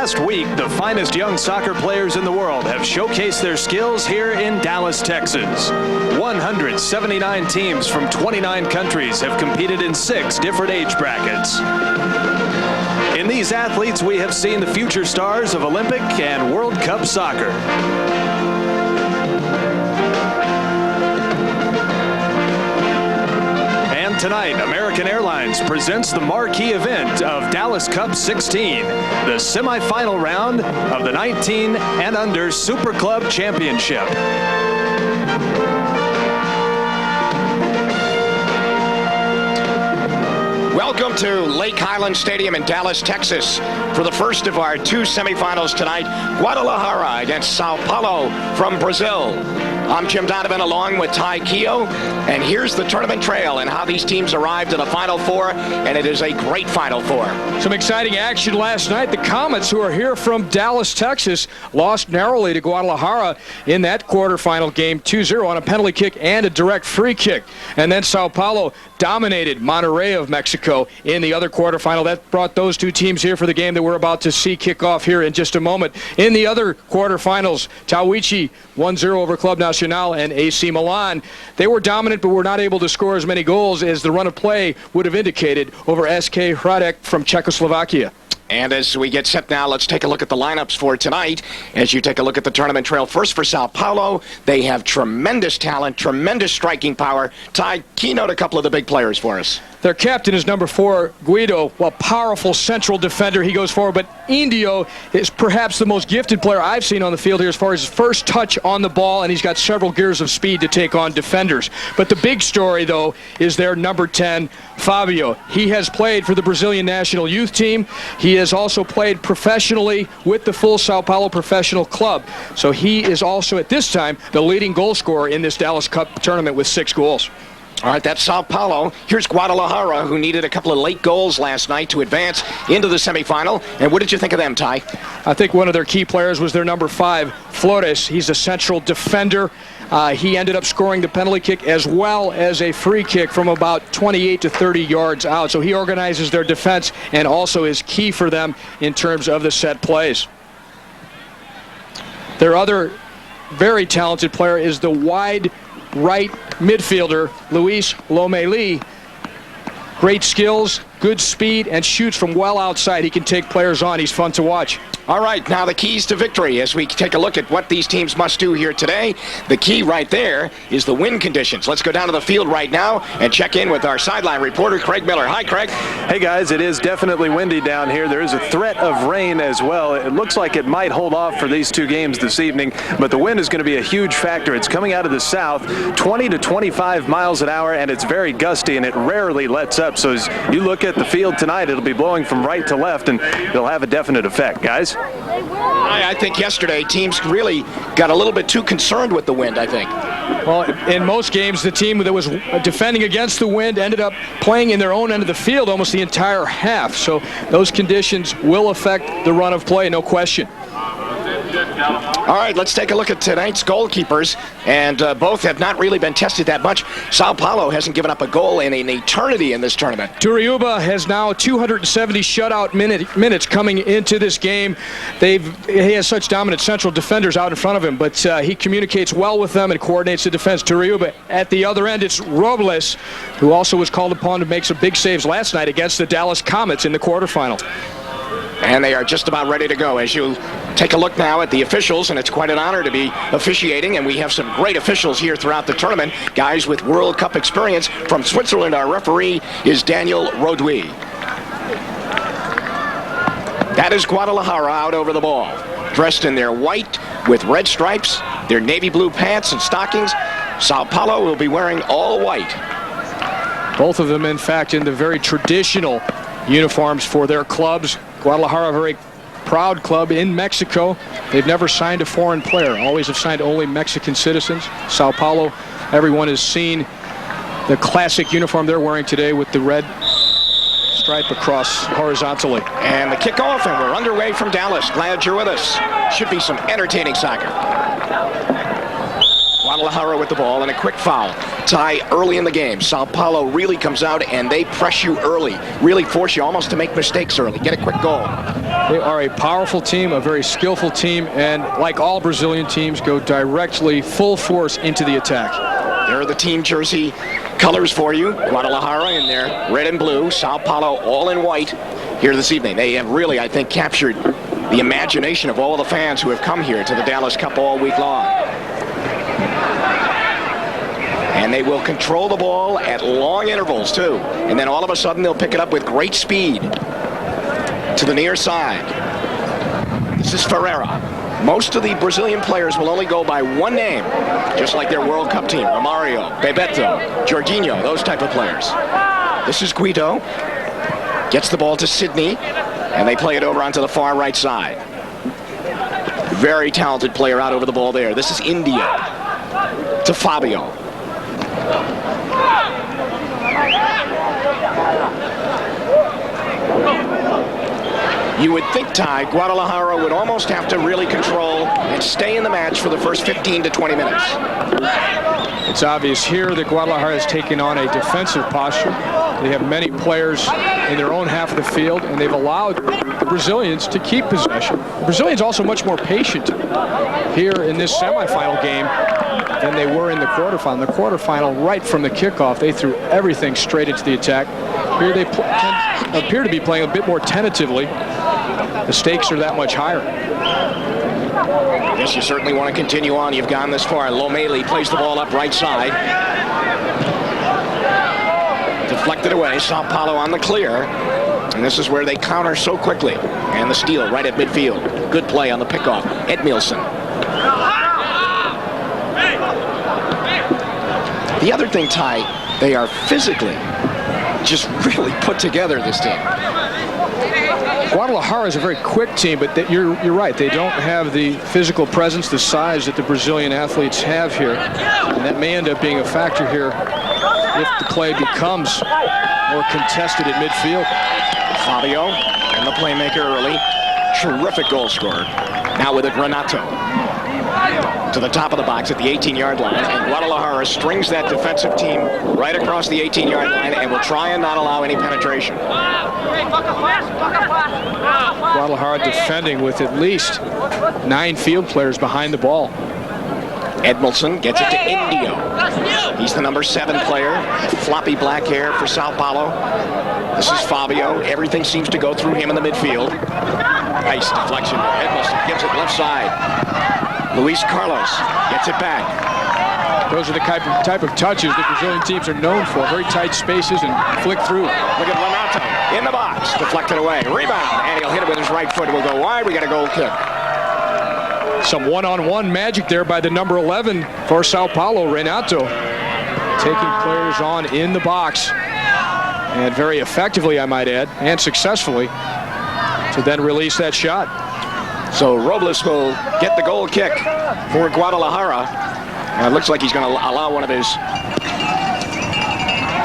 last week, the finest young soccer players in the world have showcased their skills here in Dallas, Texas. 179 teams from 29 countries have competed in 6 different age brackets. In these athletes, we have seen the future stars of Olympic and World Cup soccer. Tonight, American Airlines presents the marquee event of Dallas Cup 16, the semifinal round of the 19 and under Super Club Championship. Welcome to Lake Highland Stadium in Dallas, Texas, for the first of our 2 semifinals tonight, Guadalajara against Sao Paulo from Brazil. I'm Jim Donovan along with Ty Keogh, and here's the tournament trail and how these teams arrived in the Final Four, and it is a great Final Four. Some exciting action last night. The Comets, who are here from Dallas, Texas, lost narrowly to Guadalajara in that quarterfinal game 2-0 on a penalty kick and a direct free kick. And then Sao Paulo dominated Monterrey of Mexico in the other quarterfinal. That brought those 2 teams here for the game that we're about to see kick off here in just a moment. In the other quarterfinals, Tawichi 1-0 over Club Nacional and AC Milan. They were dominant but were not able to score as many goals as the run of play would have indicated over SK Hradec from Czechoslovakia. And as we get set now, let's take a look at the lineups for tonight. As you take a look at the tournament trail, first for Sao Paulo, they have tremendous talent, tremendous striking power. Ty, keynote a couple of the big players for us. Their captain is number 4, Guido, a powerful central defender. He goes forward, but Indio is perhaps the most gifted player I've seen on the field here as far as his first touch on the ball, and he's got several gears of speed to take on defenders. But the big story, though, is their number 10, Fabio. He has played for the Brazilian national youth team. He has also played professionally with the full Sao Paulo professional club. So he is also, at this time, the leading goal scorer in this Dallas Cup tournament with 6 goals. All right, that's Sao Paulo. Here's Guadalajara, who needed a couple of late goals last night to advance into the semifinal. And what did you think of them, Ty? I think one of their key players was their number 5, Flores. He's a central defender. He ended up scoring the penalty kick as well as a free kick from about 28 to 30 yards out. So he organizes their defense and also is key for them in terms of the set plays. Their other very talented player is the wide right midfielder, Luis Lomeli. Great skills, good speed, and shoots from well outside. He can take players on. He's fun to watch. All right, now the keys to victory as we take a look at what these teams must do here today. The key right there is the wind conditions. Let's go down to the field right now and check in with our sideline reporter, Craig Miller. Hi, Craig. Hey, guys, it is definitely windy down here. There is a threat of rain as well. It looks like it might hold off for these 2 games this evening, but the wind is going to be a huge factor. It's coming out of the south, 20 to 25 miles an hour, and it's very gusty, and it rarely lets up. So as you look at the field tonight, it'll be blowing from right to left, and it'll have a definite effect. Guys? I think yesterday teams really got a little bit too concerned with the wind, I think. Well, in most games, the team that was defending against the wind ended up playing in their own end of the field almost the entire half. So those conditions will affect the run of play, no question. All right, let's take a look at tonight's goalkeepers, and both have not really been tested that much. Sao Paulo hasn't given up a goal in an eternity in this tournament. Turiuba has now 270 shutout minutes coming into this game. He has such dominant central defenders out in front of him, but he communicates well with them and coordinates the defense. Turiuba. At the other end, it's Robles, who also was called upon to make some big saves last night against the Dallas Comets in the quarterfinal. And they are just about ready to go. As you take a look now at the officials, and it's quite an honor to be officiating, and we have some great officials here throughout the tournament, guys with World Cup experience. From Switzerland, our referee is Daniel Rodui. That is Guadalajara out over the ball, dressed in their white with red stripes, their navy blue pants and stockings. Sao Paulo will be wearing all white. Both of them, in fact, in the very traditional uniforms for their clubs. Guadalajara, a very proud club in Mexico. They've never signed a foreign player, always have signed only Mexican citizens. Sao Paulo, everyone has seen the classic uniform they're wearing today with the red stripe across horizontally. And the kickoff, and we're underway from Dallas. Glad you're with us. Should be some entertaining soccer. Guadalajara with the ball and a quick foul. Tie early in the game. Sao Paulo really comes out and they press you early. Really force you almost to make mistakes early. Get a quick goal. They are a powerful team, a very skillful team, and like all Brazilian teams, go directly full force into the attack. There are the team jersey colors for you. Guadalajara in their red and blue, Sao Paulo all in white here this evening. They have really, I think, captured the imagination of all the fans who have come here to the Dallas Cup all week long. And they will control the ball at long intervals, too. And then all of a sudden, they'll pick it up with great speed to the near side. This is Ferreira. Most of the Brazilian players will only go by one name, just like their World Cup team. Romario, Bebeto, Jorginho, those type of players. This is Guido. Gets the ball to Sidney, and they play it over onto the far right side. Very talented player out over the ball there. This is India to Fabio. You would think, Ty, Guadalajara would almost have to really control and stay in the match for the first 15 to 20 minutes. It's obvious here that Guadalajara has taken on a defensive posture. They have many players in their own half of the field, and they've allowed the Brazilians to keep possession. The Brazilians also much more patient here in this semifinal game than they were in the quarterfinal. In the quarterfinal, right from the kickoff, they threw everything straight into the attack. Here they appear to be playing a bit more tentatively. The stakes are that much higher. Yes, you certainly want to continue on. You've gone this far. Lomeli plays the ball up right side. Deflected away. Sao Paulo on the clear. And this is where they counter so quickly. And the steal right at midfield. Good play on the pickoff. Edmilson. The other thing, Ty, they are physically just really put together, this team. Guadalajara is a very quick team, but you're right. They don't have the physical presence, the size that the Brazilian athletes have here. And that may end up being a factor here if the play becomes more contested at midfield. Fabio and the playmaker early. Terrific goal scorer. Now with it, Renato. To the top of the box at the 18-yard line. And Guadalajara strings that defensive team right across the 18-yard line and will try and not allow any penetration. Guadalajara defending with at least 9 field players behind the ball. Edmilson gets it to Indio. He's the number 7 player. Floppy black hair for Sao Paulo. This is Fabio. Everything seems to go through him in the midfield. Nice deflection. Edmilson gives it left side. Luis Carlos gets it back. Those are the type of touches that Brazilian teams are known for. Very tight spaces and flick through. Look at Renato in the box. Deflected away. Rebound. And he'll hit it with his right foot. It will go wide. We got a goal kick. Some one-on-one magic there by the number 11 for Sao Paulo, Renato. Taking players on in the box. And very effectively, I might add, and successfully, to then release that shot. So Robles will get the goal kick for Guadalajara. And it looks like he's going to allow one of his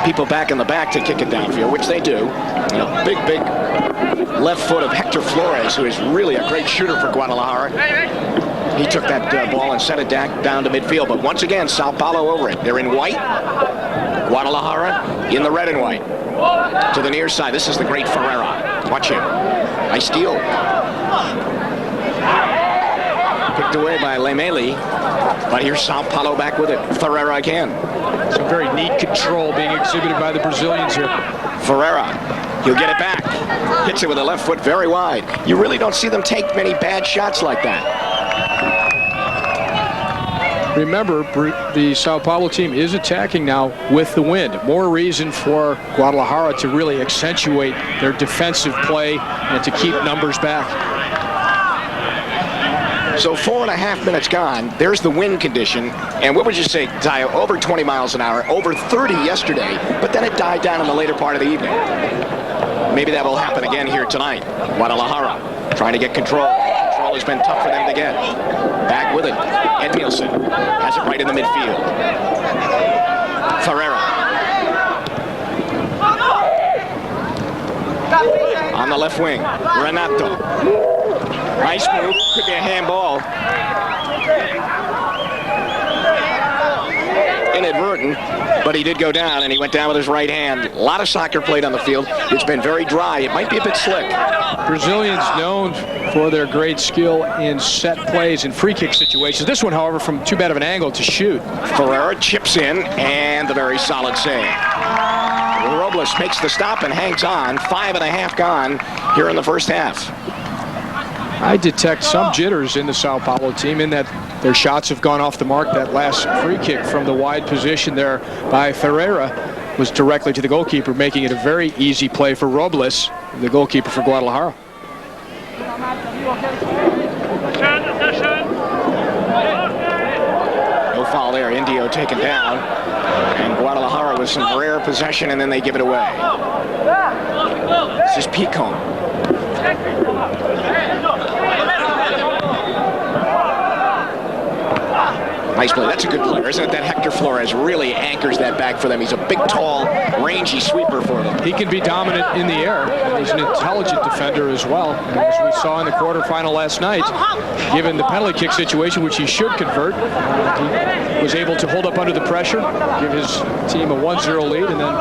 people back in the back to kick it downfield, which they do. You know, big left foot of Hector Flores, who is really a great shooter for Guadalajara. He took that ball and sent it down to midfield. But once again, Sao Paulo over it. They're in white. Guadalajara in the red and white. To the near side. This is the great Ferreira. Watch him. Nice steal. Picked away by Lomeli. But here's Sao Paulo back with it. Ferreira again. Some very neat control being exhibited by the Brazilians here. Ferreira. He'll get it back. Hits it with the left foot very wide. You really don't see them take many bad shots like that. Remember, the Sao Paulo team is attacking now with the wind. More reason for Guadalajara to really accentuate their defensive play and to keep numbers back. So 4.5 minutes gone. There's the wind condition. And what would you say, Ty? Over 20 miles an hour, over 30 yesterday, but then it died down in the later part of the evening. Maybe that will happen again here tonight. Guadalajara trying to get control. Control has been tough for them to get. Back with it. Edmilson has it right in the midfield. Ferreira. On the left wing. Renato. Nice move. Could be a handball. inadvertent, but he did go down, and he went down with his right hand. A lot of soccer played on the field. It's been very dry. It might be a bit slick. Brazilians known for their great skill in set plays and free kick situations. This one, however, from too bad of an angle to shoot. Ferreira chips in, and the very solid save. Robles makes the stop and hangs on. 5.5 gone here in the first half. I detect some jitters in the Sao Paulo team in that their shots have gone off the mark. That last free kick from the wide position there by Ferreira was directly to the goalkeeper, making it a very easy play for Robles, the goalkeeper for Guadalajara. No foul there. Indio taken down. And Guadalajara with some rare possession, and then they give it away. This is Picon. Nice play. That's a good player, isn't it? That Hector Flores really anchors that back for them. He's a big, tall, rangy sweeper for them. He can be dominant in the air. He's an intelligent defender as well. And as we saw in the quarterfinal last night, given the penalty kick situation, which he should convert, he was able to hold up under the pressure, give his team a 1-0 lead, and then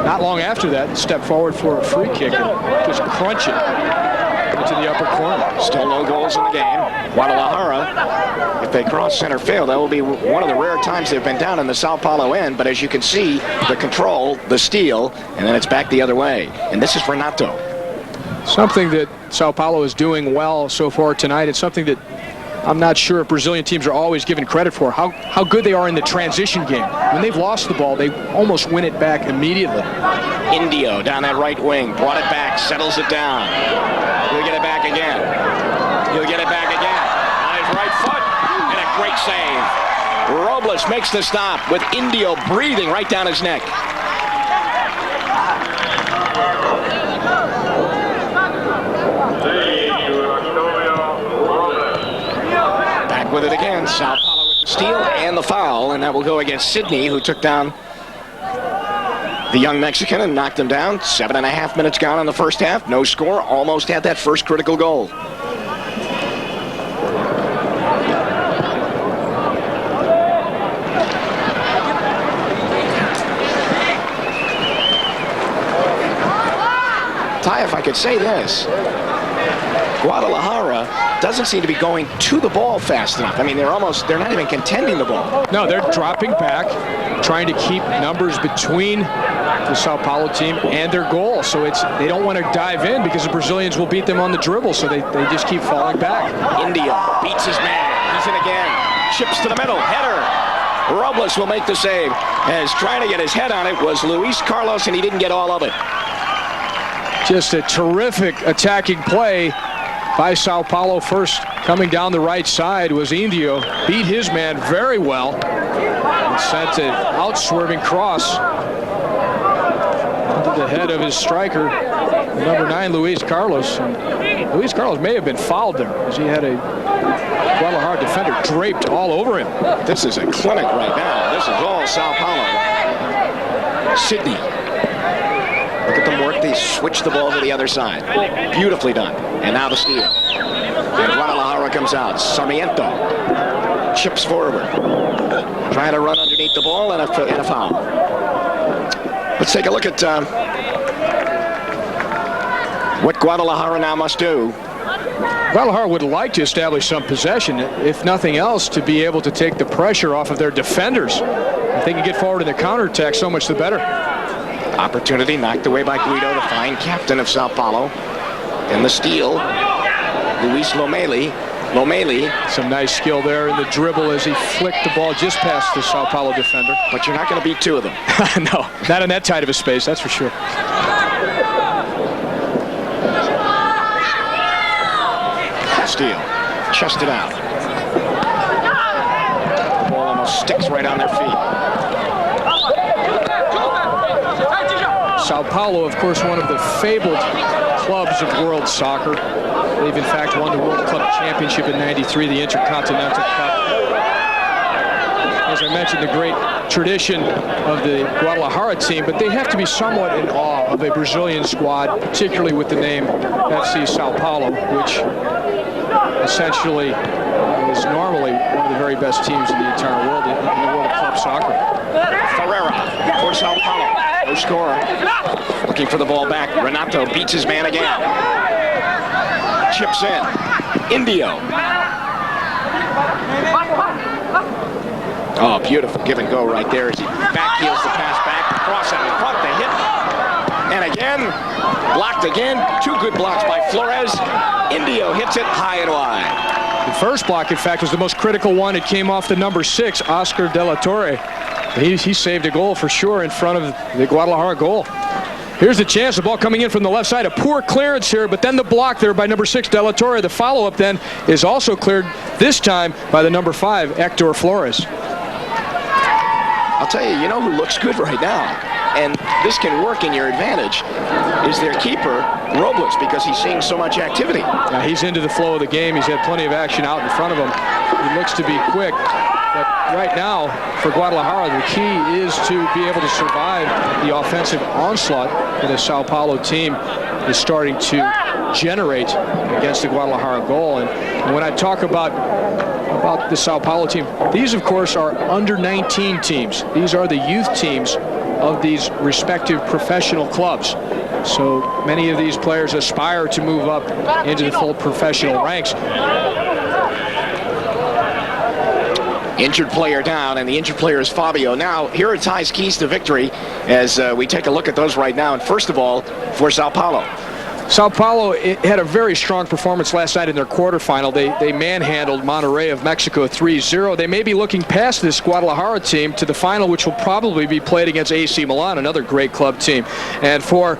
not long after that, step forward for a free kick and just crunch it into the upper corner. Still no goals in the game. Guadalajara, if they cross center field, that will be one of the rare times they've been down in the Sao Paulo end. But as you can see, the control, the steal, and then it's back the other way. And this is Renato. Something that Sao Paulo is doing well so far tonight. It's something that I'm not sure if Brazilian teams are always given credit for, how good they are in the transition game. When they've lost the ball, they almost win it back immediately. Indio down that right wing, brought it back, settles it down. He'll get it back again. He'll get it back again. On his right foot, and a great save. Robles makes the stop with Indio breathing right down his neck. Back with it again. Sao Paulo with the steal and the foul, and that will go against Sydney, who took down the young Mexican and knocked him down. 7.5 minutes gone in the first half. No score. Almost had that first critical goal. Ty, if I could say this, Guadalajara doesn't seem to be going to the ball fast enough. I mean, they're not even contending the ball. No, they're dropping back, trying to keep numbers between the Sao Paulo team and their goal. So they don't want to dive in because the Brazilians will beat them on the dribble. So they just keep falling back. Indio beats his man. He's in again. Chips to the middle. Header. Robles will make the save. As trying to get his head on it was Luis Carlos, and he didn't get all of it. Just a terrific attacking play by Sao Paulo. First coming down the right side was Indio. Beat his man very well and sent an out-swerving cross into the head of his striker, number 9, Luis Carlos. And Luis Carlos may have been fouled there as he had a Guadalajara defender draped all over him. This is a clinic right now. This is all Sao Paulo. Sydney. Look at them work. They switch the ball to the other side. Beautifully done. And now the steal. And Guadalajara comes out. Sarmiento chips forward. Trying to run underneath the ball and a foul. Let's take a look at what Guadalajara now must do. Guadalajara would like to establish some possession, if nothing else, to be able to take the pressure off of their defenders. If they can get forward in the counterattack, so much the better. Opportunity knocked away by Guido, the fine captain of Sao Paulo. And the steal, Luis Lomeli. Some nice skill there in the dribble as he flicked the ball just past the Sao Paulo defender. But you're not going to beat two of them. No, not in that tight of a space, that's for sure. Steal, chested out. The ball almost sticks right on their feet. Sao Paulo, of course, one of the fabled clubs of world soccer. They've, in fact, won the World Club Championship in '93, the Intercontinental Cup. As I mentioned, the great tradition of the Guadalajara team, but they have to be somewhat in awe of a Brazilian squad, particularly with the name FC Sao Paulo, which essentially is normally one of the very best teams in the entire world, in the world of club soccer. Ferreira for Sao Paulo. No scorer. Looking for the ball back. Renato beats his man again. Chips in. Indio. Oh, beautiful give and go right there as he back heels the pass back. Cross out in front. They hit. And again, blocked again. Two good blocks by Flores. Indio hits it high and wide. The first block, in fact, was the most critical one. It came off the number 6, Oscar De La Torre. He saved a goal for sure in front of the Guadalajara goal. Here's the chance, the ball coming in from the left side. A poor clearance here, but then the block there by number 6, De La Torre. The follow-up then is also cleared, this time by the number 5, Hector Flores. I'll tell you, you know who looks good right now, and this can work in your advantage, is their keeper, Robles, because he's seeing so much activity. Yeah, he's into the flow of the game. He's had plenty of action out in front of him. He looks to be quick. But right now, for Guadalajara, the key is to be able to survive the offensive onslaught that the Sao Paulo team is starting to generate against the Guadalajara goal. And when I talk about the Sao Paulo team, these, of course, are under-19 teams. These are the youth teams of these respective professional clubs. So many of these players aspire to move up into the full professional ranks. Injured player down, and the injured player is Fabio. Now, here are Ty's keys to victory as we take a look at those right now. And first of all, for Sao Paulo. Sao Paulo had a very strong performance last night in their quarterfinal. They manhandled Monterrey of Mexico 3-0. They may be looking past this Guadalajara team to the final, which will probably be played against AC Milan, another great club team. And for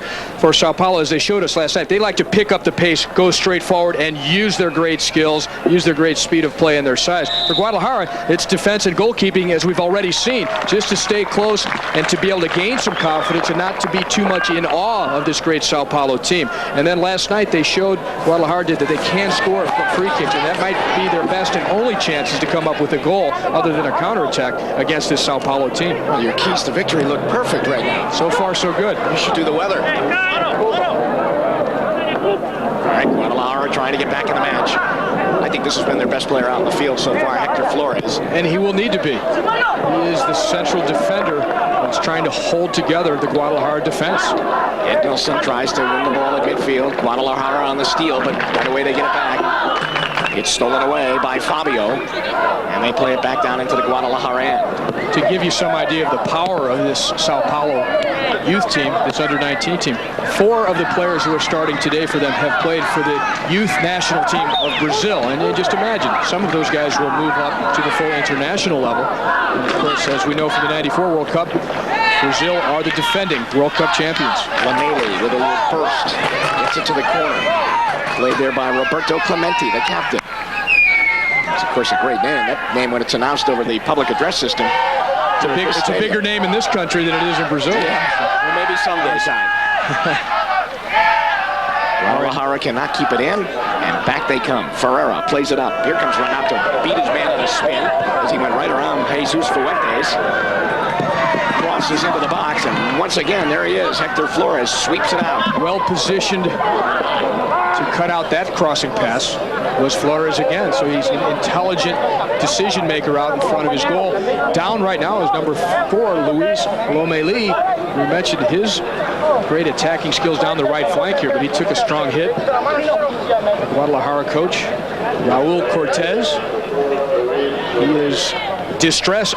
Sao Paulo, as they showed us last night, they like to pick up the pace, go straight forward, and use their great skills, use their great speed of play and their size. For Guadalajara, it's defense and goalkeeping, as we've already seen, just to stay close and to be able to gain some confidence and not to be too much in awe of this great Sao Paulo team. And then last night they showed, Guadalajara did, that they can score from free kicks, and that might be their best and only chances to come up with a goal other than a counterattack against this Sao Paulo team. Well, your keys to victory look perfect right now. So far, so good. You should do the weather. All right, Guadalajara trying to get back in the match. I think this has been their best player out in the field so far, Hector Flores. And he will need to be. He is the central defender that's trying to hold together the Guadalajara defense. Ed Nelson tries to win the ball at midfield. Guadalajara on the steal, but right away they get it back. It's stolen away by Fabio, and they play it back down into the Guadalajara end. To give you some idea of the power of this Sao Paulo youth team, this under-19 team, 4 of the players who are starting today for them have played for the youth national team of Brazil. And you just imagine, some of those guys will move up to the full international level. And of course, as we know from the '94 World Cup, Brazil are the defending World Cup champions. Lamele with a little burst, gets it to the corner. Played there by Roberto Clemente, the captain. It's, of course, a great name. That name, when it's announced over the public address system. It's a bigger name in this country than it is in Brazil. Yeah. Well, maybe someday. Guadalajara cannot keep it in, and back they come. Ferreira plays it up. Here comes Renato. Beat his man in a spin as he went right around Jesus Fuentes. Crosses into the box, and once again, there he is. Hector Flores sweeps it out. Well positioned to cut out that crossing pass was Flores again. So he's an intelligent decision maker out in front of his goal. Down right now is number 4, Luis Lomeli. We mentioned his great attacking skills down the right flank here, but he took a strong hit. The Guadalajara coach, Raul Cortez, he is distressed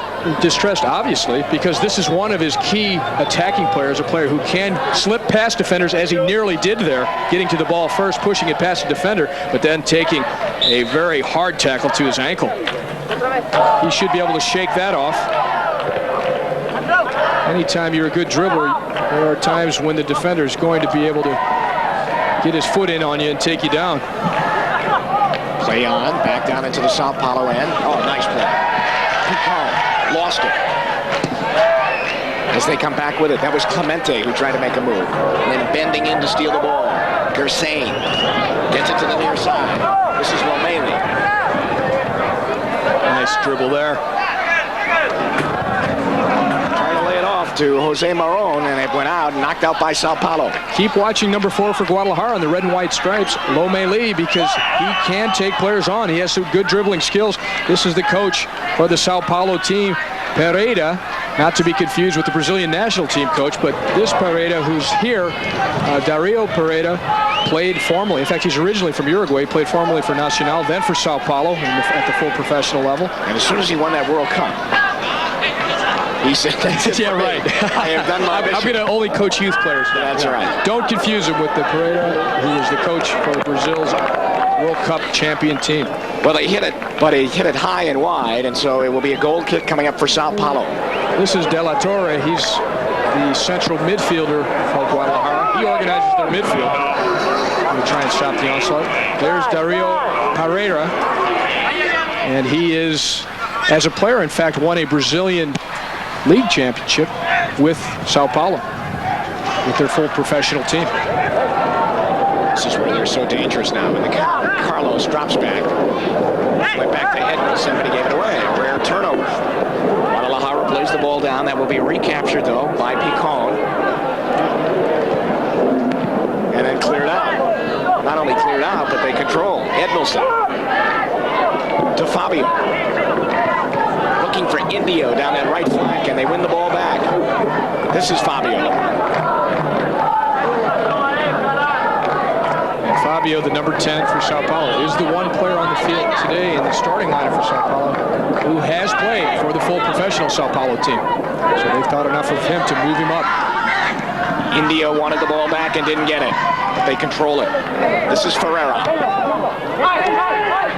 obviously, because this is one of his key attacking players, a player who can slip past defenders, as he nearly did there, getting to the ball first, pushing it past the defender, but then taking a very hard tackle to his ankle. He should be able to shake that off. Anytime you're a good dribbler, there are times when the defender is going to be able to get his foot in on you and take you down. Play on, back down into the Sao Paulo end. Oh, nice play. Lost it. As they come back with it, that was Clemente who tried to make a move. And then bending in to steal the ball. Gersain gets it to the near side. This is Lomeli. Nice dribble there. Trying to lay it off. to Jose Maron, and it went out, knocked out by Sao Paulo. Keep watching number 4 for Guadalajara in the red and white stripes, Lomeli, because he can take players on. He has some good dribbling skills. This is the coach for the Sao Paulo team, Pereira, not to be confused with the Brazilian national team coach, but this Pereira who's here, Dario Pereira, played formerly. In fact, he's originally from Uruguay, played formerly for Nacional, then for Sao Paulo at the full professional level. And as soon as he won that World Cup, he said, yeah, right. I have done my mission. I'm going to only coach youth players now. That's right. Don't confuse him with the Pereira, who is the coach for Brazil's World Cup champion team. Well, they hit it, but he hit it high and wide, and so it will be a goal kick coming up for Sao Paulo. This is De La Torre. He's the central midfielder for Guadalajara. He organizes their midfield. We'll try and stop the onslaught. There's Dario Pereira, and he is, as a player, in fact, won a Brazilian league championship with Sao Paulo, with their full professional team. This is where they're so dangerous now. And Carlos drops back. Went back to Edmondson, but he gave it away. A rare turnover. Guadalajara plays the ball down. That will be recaptured, though, by Picon. And then cleared out. Not only cleared out, but they control. Edmondson to Fabio. Looking for Indio down that right flank, and they win the ball back. This is Fabio. Fabio, the number 10 for Sao Paulo, is the one player on the field today in the starting lineup for Sao Paulo who has played for the full professional Sao Paulo team. So they've thought enough of him to move him up. Indio wanted the ball back and didn't get it, but they control it. This is Ferreira.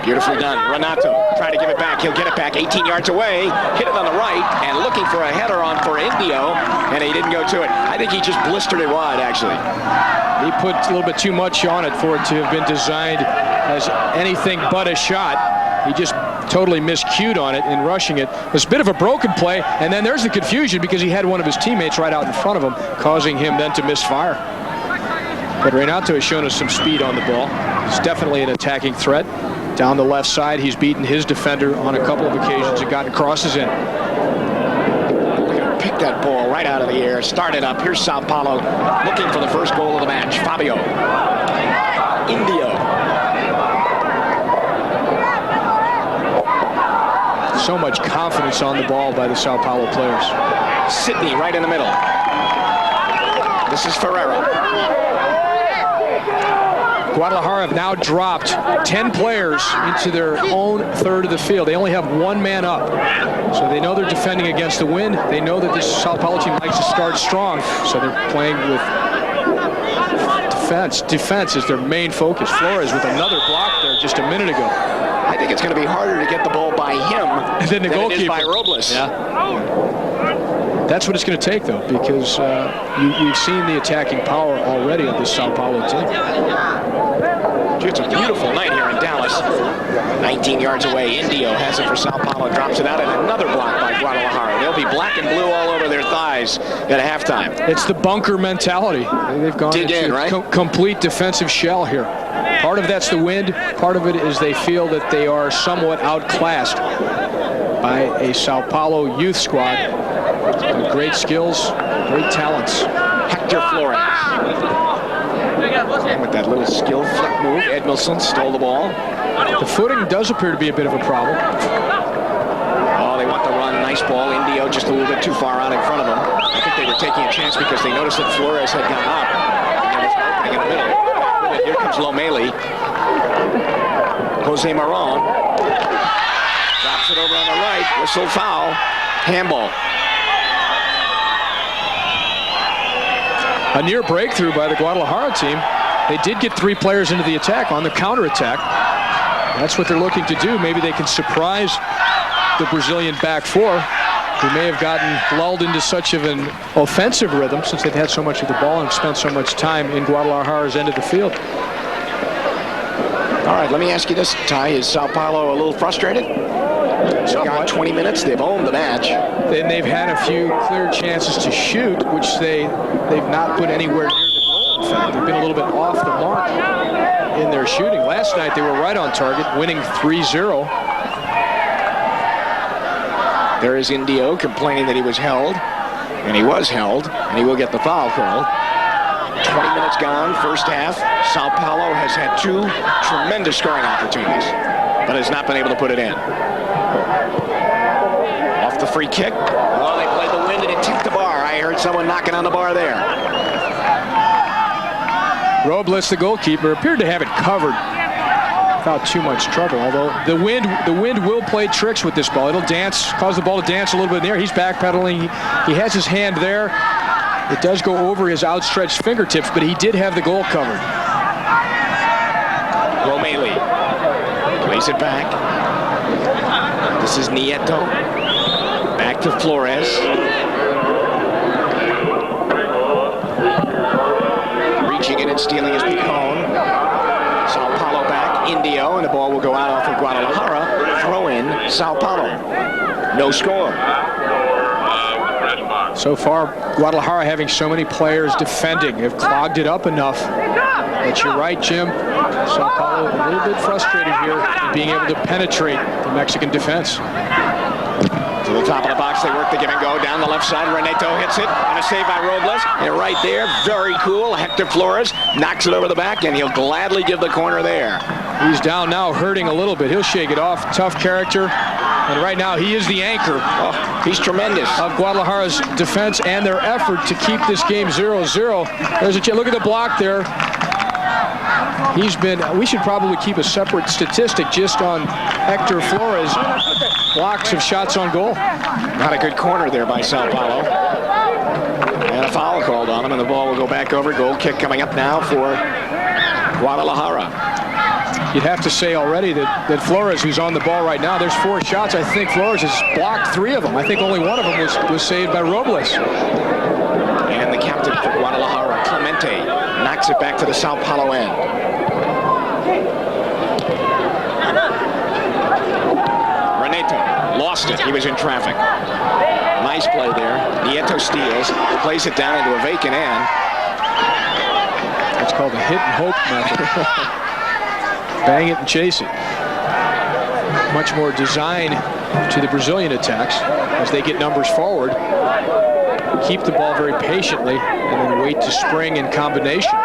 Beautifully done. Renato trying to give it back. He'll get it back 18 yards away. Hit it on the right and looking for a header on for Indio, and he didn't go to it. I think he just blistered it wide, actually. He put a little bit too much on it for it to have been designed as anything but a shot. He just totally miscued on it in rushing it. It was a bit of a broken play, and then there's the confusion because he had one of his teammates right out in front of him, causing him then to misfire. But Renato has shown us some speed on the ball. He's definitely an attacking threat. Down the left side, he's beaten his defender on a couple of occasions and gotten crosses in. Pick that ball right out of the air. Start it up. Here's Sao Paulo looking for the first goal of the match. Fabio. Indio. So much confidence on the ball by the Sao Paulo players. Sidney right in the middle. This is Ferreira. Guadalajara have now dropped 10 players into their own third of the field. They only have one man up. So they know they're defending against the wind. They know that this Sao Paulo team likes to start strong. So they're playing with defense. Defense is their main focus. Flores with another block there just a minute ago. I think it's going to be harder to get the ball by him than the goalkeeper. It is by Robles. Yeah. That's what it's going to take, though, because we've seen the attacking power already of this Sao Paulo team. It's a beautiful night here in Dallas. 19 yards away, Indio has it for Sao Paulo, drops it out, and another block by Guadalajara. They'll be black and blue all over their thighs at halftime. It's the bunker mentality. They've gone into a complete defensive shell here. Part of that's the wind. Part of it is they feel that they are somewhat outclassed by a Sao Paulo youth squad. Great skills, great talents. Hector Flores. And with that little skill flick move, Edmondson stole the ball. The footing does appear to be a bit of a problem. Oh, they want the run. Nice ball. Indio just a little bit too far out in front of them. I think they were taking a chance because they noticed that Flores had gone up. And there was an opening in the middle. And here comes Lomeli. Jose Maron. Drops it over on the right. Whistle foul. Handball. A near breakthrough by the Guadalajara team. They did get 3 players into the attack on the counterattack. That's what they're looking to do. Maybe they can surprise the Brazilian back 4, who may have gotten lulled into such of an offensive rhythm since they've had so much of the ball and spent so much time in Guadalajara's end of the field. All right, let me ask you this, Ty. Is Sao Paulo a little frustrated? They've got 20 minutes. They've owned the match. And they've had a few clear chances to shoot, which they've not put anywhere near the goal. In fact, they've been a little bit off the mark in their shooting. Last night, they were right on target, winning 3-0. There is Indio complaining that he was held. And he was held, and he will get the foul call. 20 minutes gone, first half. Sao Paulo has had 2 tremendous scoring opportunities, but has not been able to put it in. Off the free kick. Well, they played the wind, and it tipped the bar. I heard someone knocking on the bar there. Robles, the goalkeeper, appeared to have it covered without too much trouble, although the wind will play tricks with this ball. It'll dance, cause the ball to dance a little bit in the air. He's backpedaling. He has his hand there. It does go over his outstretched fingertips, but he did have the goal covered. Romeli plays it back. This is Nieto. Back to Flores. Reaching in and stealing his Picon. Sao Paulo back. Indio, and the ball will go out off of Guadalajara. Throw in Sao Paulo. No score. So far, Guadalajara, having so many players defending, have clogged it up enough. But you're right, Jim. Sao Paulo a little bit frustrated here in being able to penetrate the Mexican defense. To the top of the box, they work the give and go. Down the left side, Reneto hits it, and a save by Robles. And right there, very cool, Hector Flores knocks it over the back, and he'll gladly give the corner there. He's down now, hurting a little bit. He'll shake it off. Tough character. And right now, he is the anchor. Oh, he's tremendous. Of Guadalajara's defense and their effort to keep this game 0-0. There's a look at the block there. We should probably keep a separate statistic just on Hector Flores' blocks of shots on goal. Not a good corner there by Sao Paulo. And a foul called on him, and the ball will go back over. Goal kick coming up now for Guadalajara. You'd have to say already that Flores, who's on the ball right now, there's 4 shots. I think Flores has blocked 3 of them. I think only one of them was saved by Robles. And the captain for Guadalajara, Clemente, knocks it back to the Sao Paulo end. Reneto lost it. He was in traffic. Nice play there. Nieto steals, plays it down into a vacant end. That's called the hit and hope method. Bang it and chase it. Much more design to the Brazilian attacks as they get numbers forward. Keep the ball very patiently and then wait to spring in combination.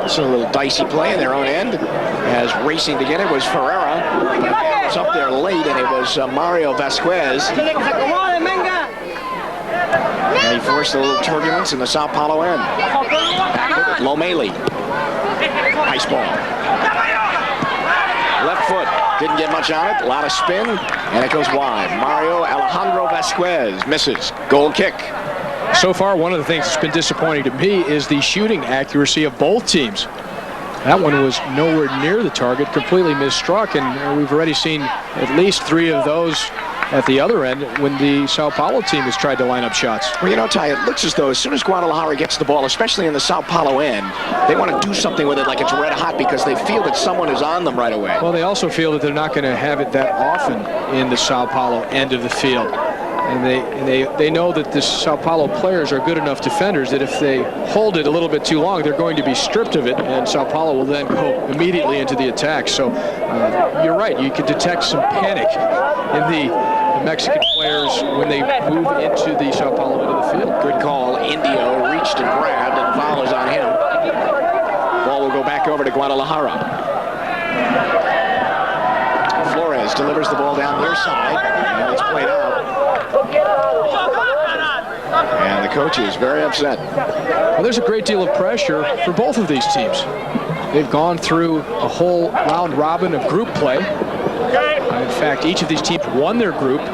This is a little dicey play in their own end, as racing to get it was Ferreira. But again, it was up there late, and it was Mario Vasquez. And he forced a little turbulence in the Sao Paulo end. Back with it, Lomeli. Nice ball. Left foot, didn't get much on it, a lot of spin, and it goes wide. Mario Alejandro Vasquez misses. Goal kick. So far, one of the things that's been disappointing to me is the shooting accuracy of both teams. That one was nowhere near the target, completely misstruck, and we've already seen at least 3 of those at the other end when the Sao Paulo team has tried to line up shots. Well, you know, Ty, it looks as though as soon as Guadalajara gets the ball, especially in the Sao Paulo end, they want to do something with it like it's red hot because they feel that someone is on them right away. Well, they also feel that they're not going to have it that often in the Sao Paulo end of the field. And they know that the Sao Paulo players are good enough defenders that if they hold it a little bit too long, they're going to be stripped of it, and Sao Paulo will then go immediately into the attack. So you're right. You can detect some panic in the Mexican players when they move into the Sao Paulo end of the field. Good call. Indio reached and grabbed, and foul is on him. Ball will go back over to Guadalajara. Flores delivers the ball down near side, and it's played out. And the coach is very upset. Well, there's a great deal of pressure for both of these teams. They've gone through a whole round robin of group play. In fact, each of these teams won their group in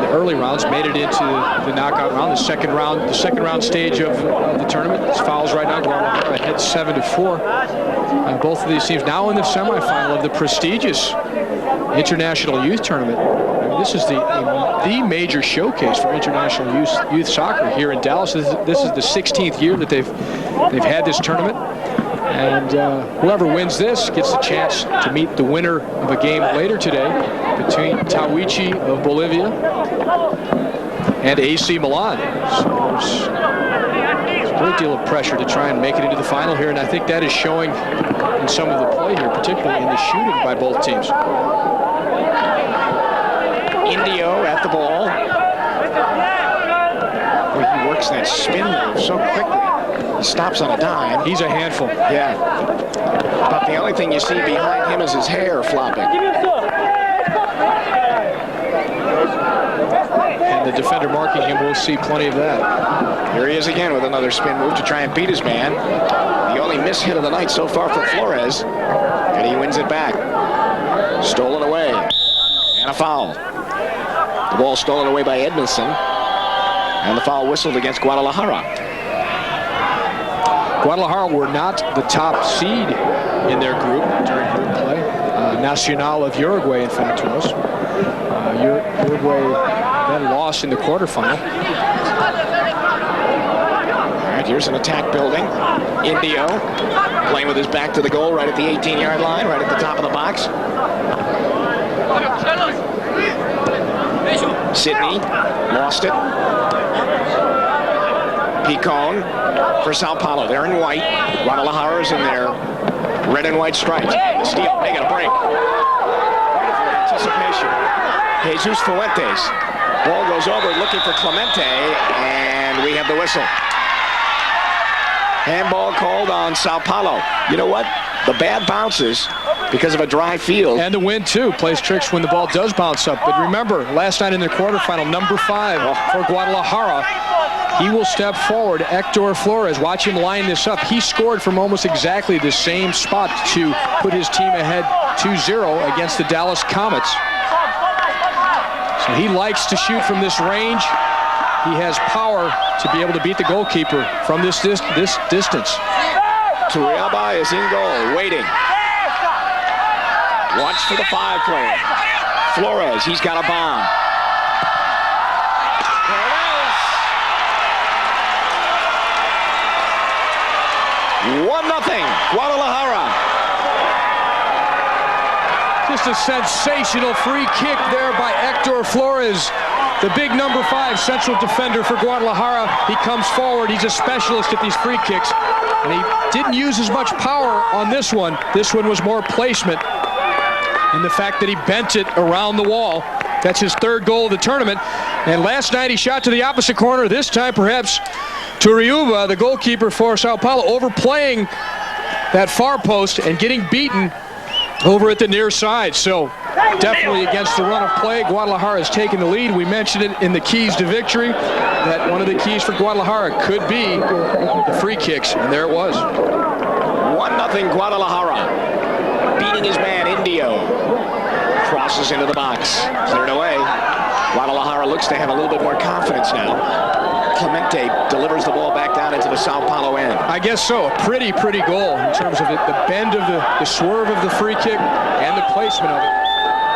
the early rounds, made it into the knockout round, the second round stage of the tournament. It's fouls right now. Guadalajara ahead 7-4. Both of these teams now in the semifinal of the prestigious International Youth Tournament. I mean, this is the major showcase for international youth soccer here in Dallas. This is the 16th year that they've had this tournament. And whoever wins this gets the chance to meet the winner of a game later today between Tawichi of Bolivia and AC Milan. So there's a great deal of pressure to try and make it into the final here, and I think that is showing in some of the play here, particularly in the shooting by both teams. Indio at the ball. Well, he works that spin move so quickly. He stops on a dime. He's a handful. Yeah. But the only thing you see behind him is his hair flopping. And the defender marking him will see plenty of that. Here he is again with another spin move to try and beat his man. The only miss hit of the night so far for Flores. And he wins it back. Stolen away. And a foul. The ball stolen away by Edmondson. And the foul whistled against Guadalajara. Guadalajara were not the top seed in their group during group play. Nacional of Uruguay, in fact, was. Uruguay then lost in the quarterfinal. All right, here's an attack building. Indio playing with his back to the goal right at the 18-yard line, right at the top of the box. Sidney lost it. Picon for Sao Paulo. They're in white. Guadalajara is in their red and white stripes. Steele making a break. Beautiful anticipation. Jesus Fuentes. Ball goes over looking for Clemente, and we have the whistle. Handball called on Sao Paulo. You know what? The bad bounces because of a dry field. And the wind, too, plays tricks when the ball does bounce up. But remember, last night in the quarterfinal, number 5 for Guadalajara, he will step forward. Hector Flores, watch him line this up. He scored from almost exactly the same spot to put his team ahead 2-0 against the Dallas Comets. So he likes to shoot from this range. He has power to be able to beat the goalkeeper from this distance. Turrialba is in goal, waiting. Watch for the 5 player. Flores, he's got a bomb. There it is. 1-0, Guadalajara. Just a sensational free kick there by Hector Flores. The big number 5 central defender for Guadalajara. He comes forward. He's a specialist at these free kicks. And he didn't use as much power on this one. This one was more placement. And the fact that he bent it around the wall. That's his 3rd goal of the tournament. And last night he shot to the opposite corner. This time perhaps Turrialba, the goalkeeper for Sao Paulo, overplaying that far post and getting beaten over at the near side. So definitely against the run of play, Guadalajara has taken the lead. We mentioned it in the keys to victory, that one of the keys for Guadalajara could be the free kicks, and there it was. 1-0 Guadalajara. Beating his man, Indio. Crosses into the box. Cleared away. Guadalajara looks to have a little bit more confidence now. Clemente delivers the ball back down into the Sao Paulo end. I guess so. A pretty goal in terms of the bend of the swerve of the free kick and the placement of it.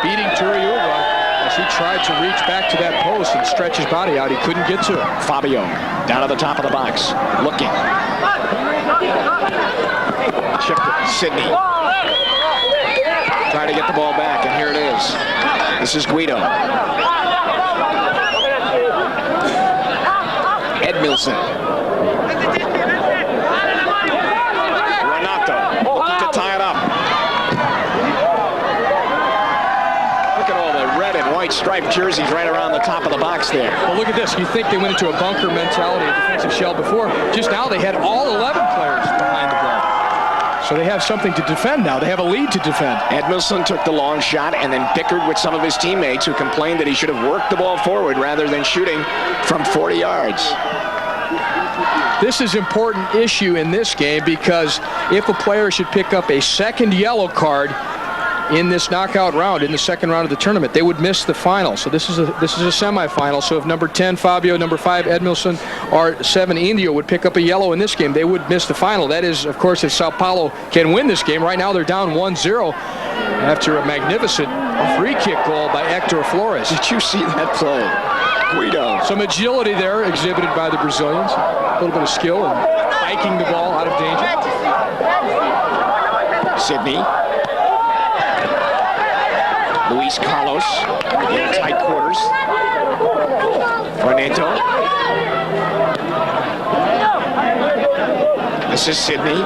Beating Turrialba as he tried to reach back to that post and stretch his body out. He couldn't get to it. Fabio down at the top of the box, looking. Chip Sidney. Trying to get the ball back, and here it is. This is Guido. Edmilson. Renato looking to tie it up. Look at all the red and white striped jerseys right around the top of the box there. Well, look at this. You think they went into a bunker mentality, a defensive shell before. Just now they had all 11 players behind the ball. So they have something to defend now. They have a lead to defend. Edmilson took the long shot and then bickered with some of his teammates who complained that he should have worked the ball forward rather than shooting from 40 yards. This is an important issue in this game because if a player should pick up a second yellow card in this knockout round, in the second round of the tournament, they would miss the final. So this is a semifinal. So if number 10 Fabio, number 5 Edmilson, or 7 Indio would pick up a yellow in this game, they would miss the final. That is, of course, if Sao Paulo can win this game. Right now they're down 1-0 after a magnificent free kick goal by Hector Flores. Did you see that play? Guido. Some agility there exhibited by the Brazilians. A little bit of skill and spiking the ball out of danger. Sidney. Luis Carlos in tight quarters. Renato. This is Sidney.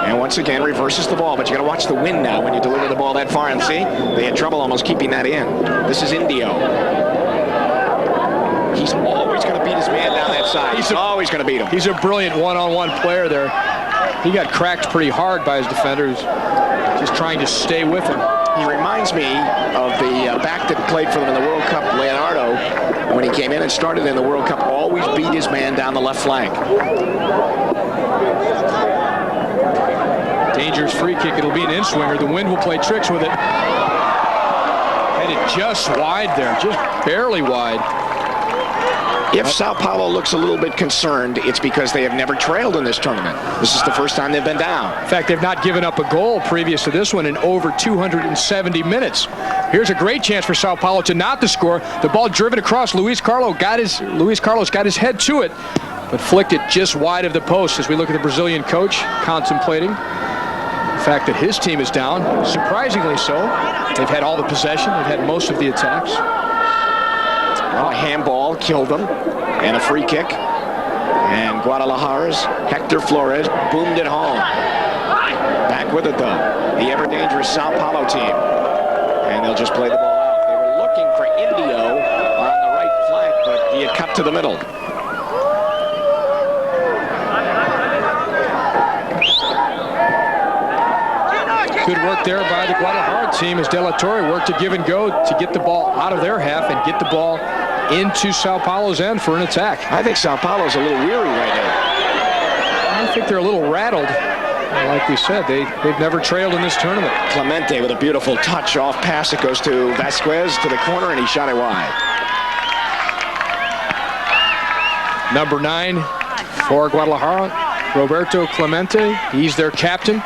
And once again reverses the ball. But you got to watch the wind now when you deliver the ball that far. And see, they had trouble almost keeping that in. This is Indio. He's always going to beat his man down that side. He's always going to beat him. He's a brilliant one-on-one player there. He got cracked pretty hard by his defenders, just trying to stay with him. He reminds me of the back that played for them in the World Cup, Leonardo, when he came in and started in the World Cup, always beat his man down the left flank. Dangerous free kick. It'll be an in-swinger. The wind will play tricks with it. Headed just wide there, just barely wide. If Sao Paulo looks a little bit concerned, it's because they have never trailed in this tournament. This is the first time they've been down. In fact, they've not given up a goal previous to this one in over 270 minutes. Here's a great chance for Sao Paulo to not to score. The ball driven across. Luis Carlos got his head to it, but flicked it just wide of the post as we look at the Brazilian coach contemplating the fact that his team is down. Surprisingly so. They've had all the possession. They've had most of the attacks. Well, a handball killed them, and a free kick. And Guadalajara's Hector Flores boomed it home. Back with it, though. The ever-dangerous Sao Paulo team. And they'll just play the ball out. They were looking for Indio on the right flank, but he had cut to the middle. Good work there by the Guadalajara team as De La Torre worked to give and go to get the ball out of their half and get the ball into Sao Paulo's end for an attack. I think Sao Paulo's a little weary right now. I think they're a little rattled. Like we said, they've never trailed in this tournament. Clemente with a beautiful touch off pass. It goes to Vasquez to the corner, and he shot it wide. Number 9 for Guadalajara, Roberto Clemente. He's their captain.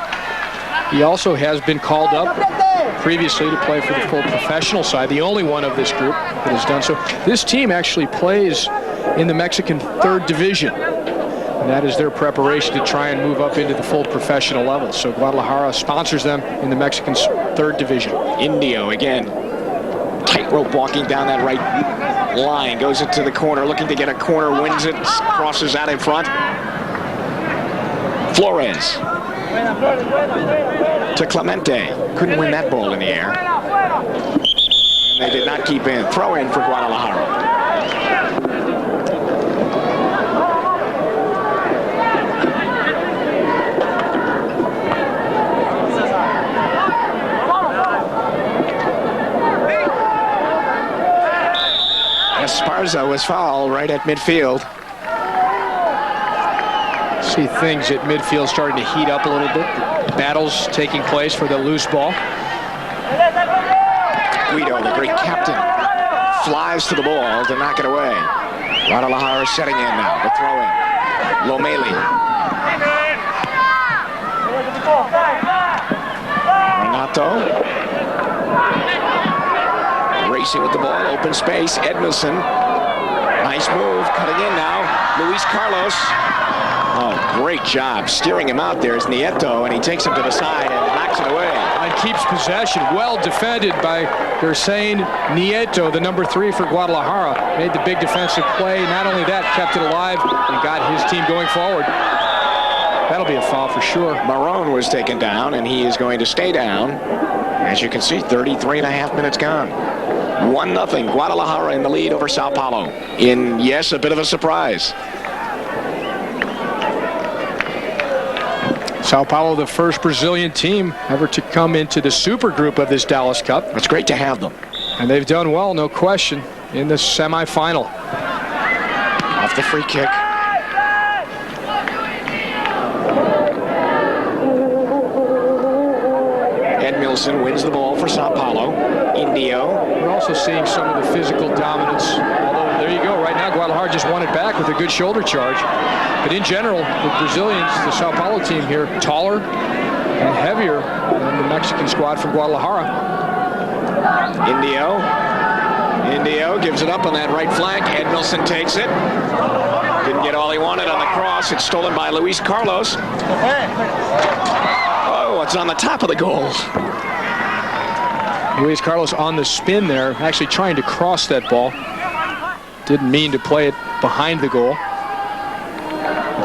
He also has been called up previously to play for the full professional side, the only one of this group that has done so. This team actually plays in the Mexican 3rd division, and that is their preparation to try and move up into the full professional level. So Guadalajara sponsors them in the Mexican 3rd division. Indio again, tightrope walking down that right line, goes into the corner, looking to get a corner, wins it, crosses out in front. Flores to Clemente. Couldn't win that ball in the air. And they did not keep in. Throw in for Guadalajara. Esparza was fouled right at midfield. See things at midfield starting to heat up a little bit. Battles taking place for the loose ball. Guido, the great captain, flies to the ball to knock it away. Guadalajara setting in now. The throw in. Lomeli. Renato. Racing with the ball. Open space. Edmilson. Nice move. Cutting in now. Luis Carlos. Oh, great job steering him out there is Nieto, and he takes him to the side and knocks it away. And keeps possession. Well defended by Gersain Nieto, the number 3 for Guadalajara. Made the big defensive play. Not only that, kept it alive and got his team going forward. That'll be a foul for sure. Marone was taken down, and he is going to stay down. As you can see, 33.5 minutes gone. 1-0. Guadalajara in the lead over Sao Paulo. In, yes, a bit of a surprise. Sao Paulo, the first Brazilian team ever to come into the super group of this Dallas Cup. It's great to have them. And they've done well, no question, in the semifinal. Off the free kick. Edmilson wins the ball for Sao Paulo. Indio. We're also seeing some of the physical dominance. Although, there you go. Right now, Guadalajara just won it back with a good shoulder charge. But in general, the Brazilians, the Sao Paulo team here, taller and heavier than the Mexican squad from Guadalajara. Indio gives it up on that right flank. Edmilson takes it. Didn't get all he wanted on the cross. It's stolen by Luis Carlos. Oh, it's on the top of the goal. Luis Carlos on the spin there, actually trying to cross that ball. Didn't mean to play it behind the goal.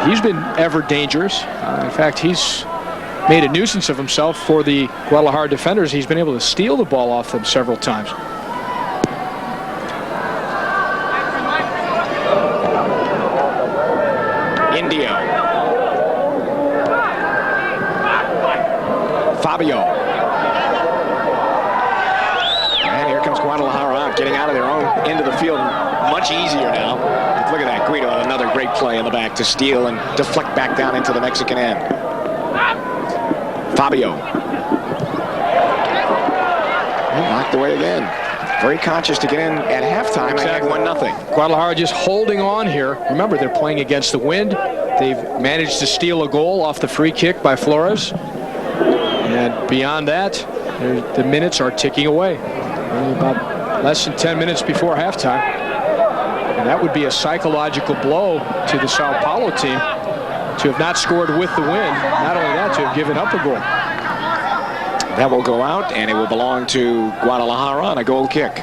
He's been ever dangerous. In fact, he's made a nuisance of himself for the Guadalajara defenders. He's been able to steal the ball off them several times. Indio. Fabio. And here comes Guadalajara out, getting out of their own end of the field. Much easier now. Look at that. Guido, another great play in the back to steal and deflect back down into the Mexican end. Fabio. Knocked away again. Very conscious to get in at halftime. Exactly. I had 1-0. Guadalajara just holding on here. Remember, they're playing against the wind. They've managed to steal a goal off the free kick by Flores. And beyond that, the minutes are ticking away. Only about less than 10 minutes before halftime. And that would be a psychological blow to the Sao Paulo team to have not scored with the wind. Not only that, to have given up a goal. That will go out, and it will belong to Guadalajara on a goal kick.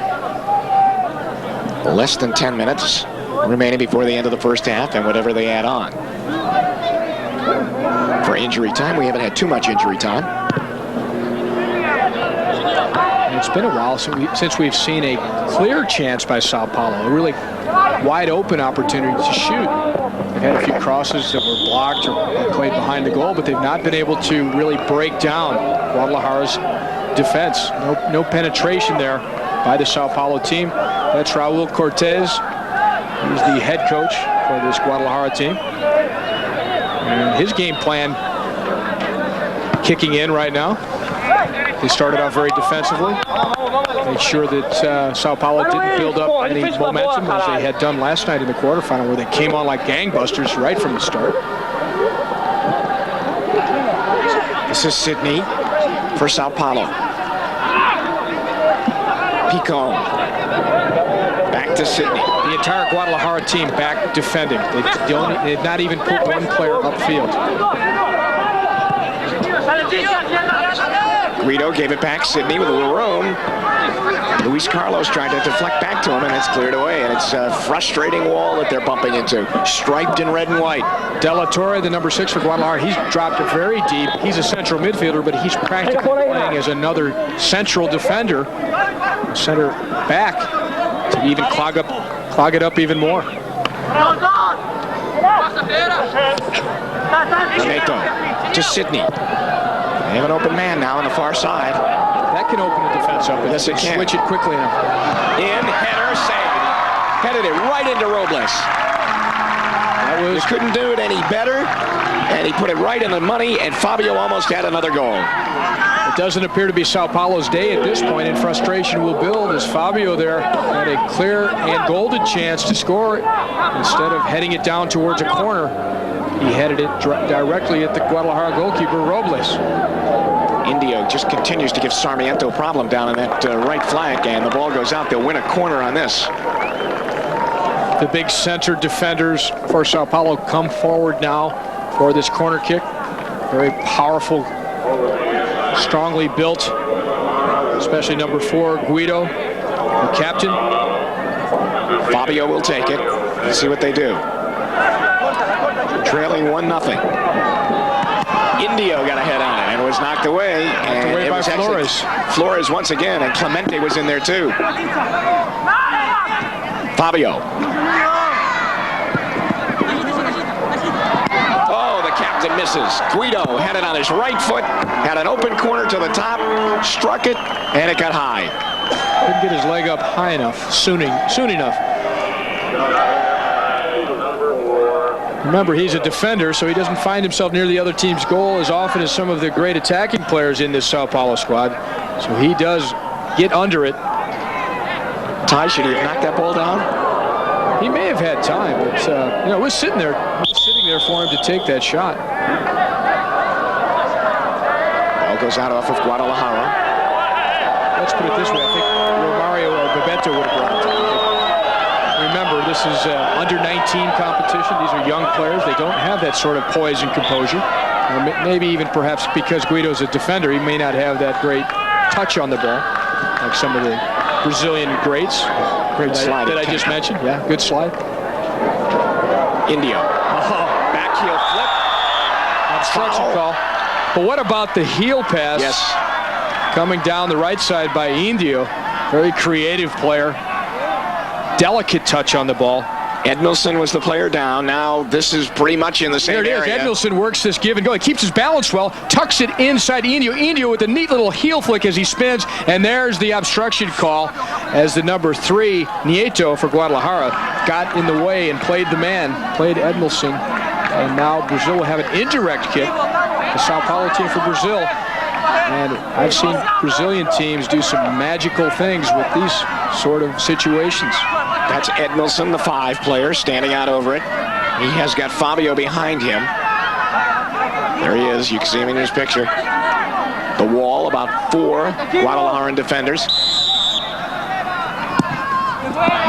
Less than 10 minutes remaining before the end of the first half, and whatever they add on. For injury time, we haven't had too much injury time. It's been a while since we've seen a clear chance by Sao Paulo, a really wide open opportunity to shoot. They've had a few crosses that were blocked or played behind the goal, but they've not been able to really break down Guadalajara's defense. No penetration there by the Sao Paulo team. That's Raul Cortez. He's the head coach for this Guadalajara team. And his game plan kicking in right now. They started off very defensively. Make sure that Sao Paulo didn't build up any momentum as they had done last night in the quarterfinal, where they came on like gangbusters right from the start. This is Sydney for Sao Paulo. Picon. Back to Sydney. The entire Guadalajara team back defending. They did not even put one player upfield. Guido gave it back. Sydney with a little room. Luis Carlos trying to deflect back to him, and it's cleared away. And it's a frustrating wall that they're bumping into. Striped in red and white. De La Torre, the number 6 for Guadalajara, he's dropped it very deep. He's a central midfielder, but he's practically playing as another central defender, center back, to even clog it up even more. Neto to Sydney. They have an open man now on the far side. That can open the defense up. Yes, it can. Switch it quickly enough. In, header, save. Headed it right into Robles. He couldn't do it any better, and he put it right in the money, and Fabio almost had another goal. It doesn't appear to be Sao Paulo's day at this point, and frustration will build as Fabio there had a clear and golden chance to score. Instead of heading it down towards a corner, he headed it directly at the Guadalajara goalkeeper, Robles. Indio just continues to give Sarmiento a problem down on that right flank, and the ball goes out. They'll win a corner on this. The big center defenders for Sao Paulo come forward now for this corner kick. Very powerful, strongly built, especially number 4, Guido, the captain. Fabio will take it. Let's see what they do. Trailing 1-0. Indio got a head on it and was knocked away. Knocked away by Flores. Flores once again, and Clemente was in there too. Fabio. Oh, the captain misses. Guido had it on his right foot, had an open corner to the top, struck it, and it got high. Couldn't get his leg up high enough, soon enough. Remember, he's a defender, so he doesn't find himself near the other team's goal as often as some of the great attacking players in this Sao Paulo squad. So he does get under it. Ty, should he have knocked that ball down? He may have had time, but it was sitting there for him to take that shot. Ball goes out off of Guadalajara. Let's put it this way: I think Romario or Bebeto would have brought it. Remember, this is under 19 competition. These are young players. They don't have that sort of poise and composure. Or maybe even perhaps because Guido's a defender, he may not have that great touch on the ball, like some of the Brazilian greats. Great slide that I just mentioned. Yeah, good slide. Indio. Back heel flip. Obstruction call. But what about the heel pass? Yes. Coming down the right side by Indio. Very creative player. Delicate touch on the ball. Edmilson was the player down. Now this is pretty much in the same area. There it is. Edmilson works this give and go. He keeps his balance well, tucks it inside Indio. Indio with a neat little heel flick as he spins, and there's the obstruction call as the number 3, Nieto for Guadalajara, got in the way and played the man, played Edmilson. And now Brazil will have an indirect kick. The Sao Paulo team for Brazil. And I've seen Brazilian teams do some magical things with these sort of situations. That's Edmilson, the 5 player, standing out over it. He has got Fabio behind him. There he is. You can see him in his picture. The wall, about 4 Guadalajaran defenders.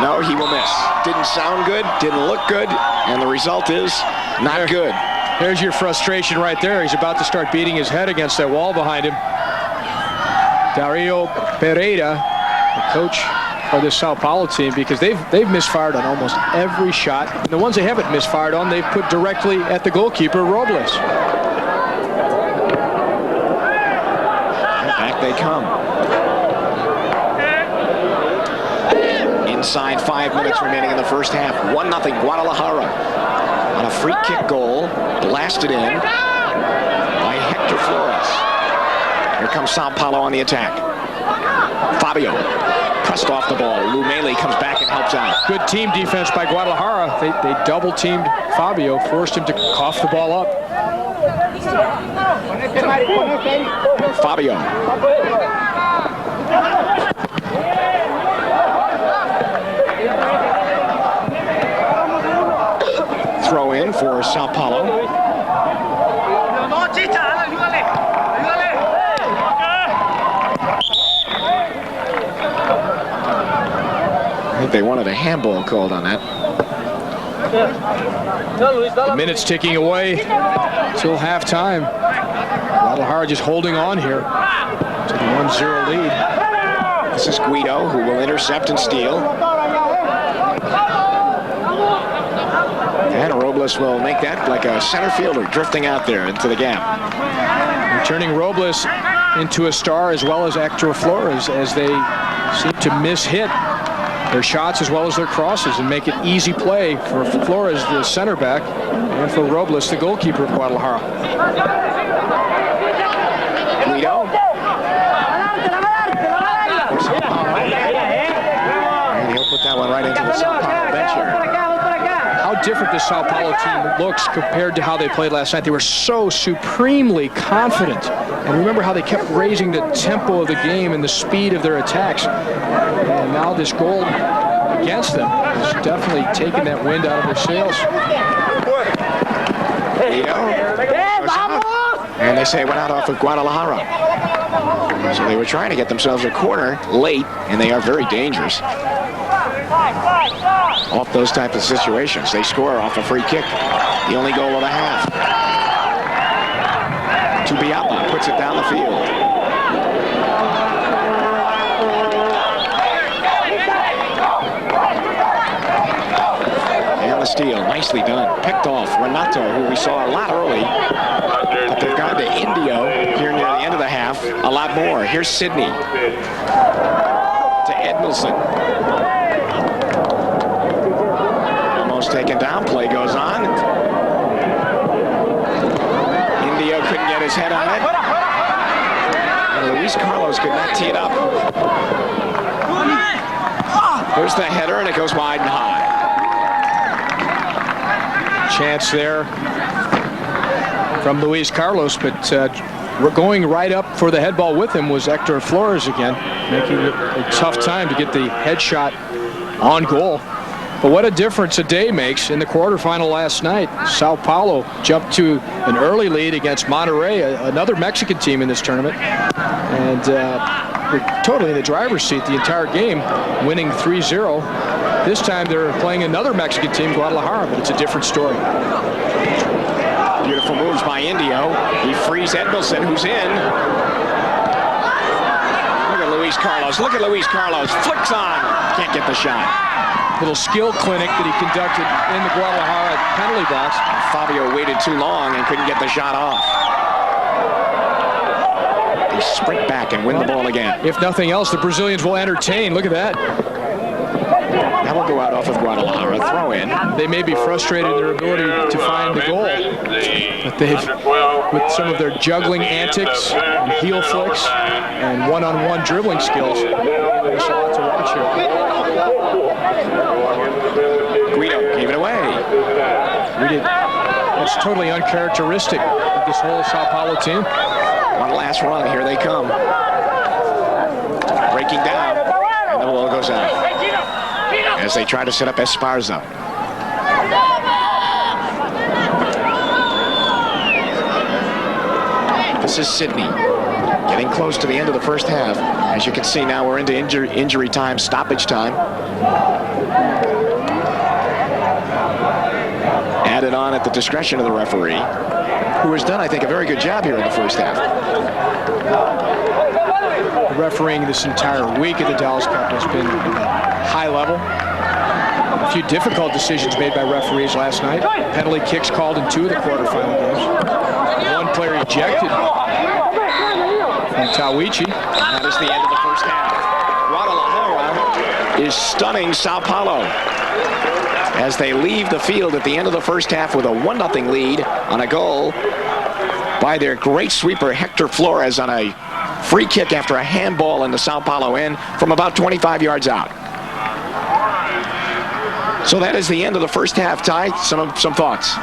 No, he will miss. Didn't sound good, didn't look good, and the result is not good. There's your frustration right there. He's about to start beating his head against that wall behind him. Dario Pereira, the coach for the Sao Paulo team, because they've misfired on almost every shot. And the ones they haven't misfired on, they've put directly at the goalkeeper, Robles. And back they come. Inside 5 minutes remaining in the first half. 1-0 Guadalajara on a free kick goal, blasted in by Hector Flores. Here comes Sao Paulo on the attack. Fabio pressed off the ball. Lumeli comes back and helps out. Good team defense by Guadalajara. They double-teamed Fabio, forced him to cough the ball up. Fabio. Throw in for Sao Paulo. I think they wanted a handball called on that. The minutes ticking away till halftime. Guadalajara just holding on here to the 1-0 lead. This is Guido, who will intercept and steal. And Robles will make that like a center fielder drifting out there into the gap. Turning Robles into a star as well as Hector Flores, as they seem to miss-hit their shots as well as their crosses and make it easy play for Flores, the center back, and for Robles, the goalkeeper of Guadalajara. Guido. And he'll put that one right into the Sao Paulo bench here. How different the Sao Paulo team looks compared to how they played last night. They were so supremely confident. And remember how they kept raising the tempo of the game and the speed of their attacks. And now this goal against them has definitely taken that wind out of their sails. And they say it went out off of Guadalajara. So they were trying to get themselves a corner late, and they are very dangerous off those type of situations. They score off a free kick, the only goal of the half. Tubiapa puts it down the field. And the steal, nicely done. Picked off Renato, who we saw a lot early. But they've gone to Indio here near the end of the half. A lot more. Here's Sidney to Edmilson. Almost taken down. Play goes on. Indio couldn't get his head on it. And Luis Carlos could not tee it up. There's the header, and it goes wide and high. Chance there from Luis Carlos, but going right up for the head ball with him was Hector Flores again, making it a tough time to get the headshot on goal. But what a difference a day makes. In the quarterfinal last night, Sao Paulo jumped to an early lead against Monterrey, another Mexican team in this tournament, and were totally in the driver's seat the entire game, winning 3-0. This time they're playing another Mexican team, Guadalajara, but it's a different story. Beautiful moves by Indio. He frees Edmilson, who's in. Look at Luis Carlos. Look at Luis Carlos. Flicks on. Can't get the shot. Little skill clinic that he conducted in the Guadalajara penalty box. Fabio waited too long and couldn't get the shot off. They sprint back and win the ball again. If nothing else, the Brazilians will entertain. Look at that. That will go out off of Guadalajara. Throw in. They may be frustrated in their ability to find the goal, but they've, with some of their juggling antics, and heel flicks, and one-on-one dribbling skills, there's a lot to watch here. Guido gave it away. That's totally uncharacteristic of this whole Sao Paulo team. One last run. Here they come. Breaking down, and the ball goes out as they try to set up Esparza. This is Sydney, getting close to the end of the first half. As you can see now, we're into injury time, stoppage time. Added on at the discretion of the referee, who has done, I think, a very good job here in the first half. Refereeing this entire week at the Dallas Cup has been high level. A few difficult decisions made by referees last night. Penalty kicks called in 2 of the quarterfinal games. One player ejected from Tawichi. That is the end of the first half. Guadalajara is stunning Sao Paulo as they leave the field at the end of the first half with a 1-0 lead on a goal by their great sweeper Hector Flores on a free kick after a handball in the Sao Paulo end from about 25 yards out. So that is the end of the first half. Ty, some thoughts?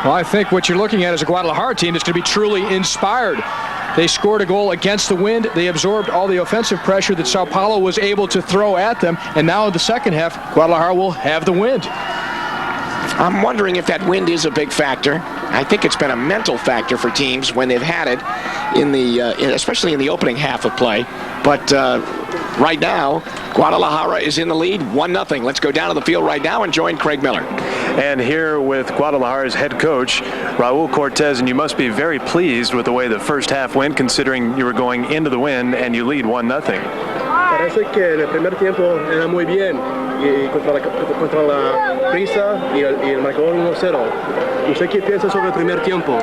Well, I think what you're looking at is a Guadalajara team that's going to be truly inspired. They scored a goal against the wind. They absorbed all the offensive pressure that Sao Paulo was able to throw at them. And now in the second half, Guadalajara will have the wind. I'm wondering if that wind is a big factor. I think it's been a mental factor for teams when they've had it, especially in the opening half of play. But right now, Guadalajara is in the lead, 1-0. Let's go down to the field right now and join Craig Miller. And here with Guadalajara's head coach, Raul Cortez, and you must be very pleased with the way the first half went, considering you were going into the wind and you lead 1-0. Parece que en el primer tiempo era muy bien y contra la prisa y el marcador 1-0. ¿Usted qué piensa sobre el primer tiempo?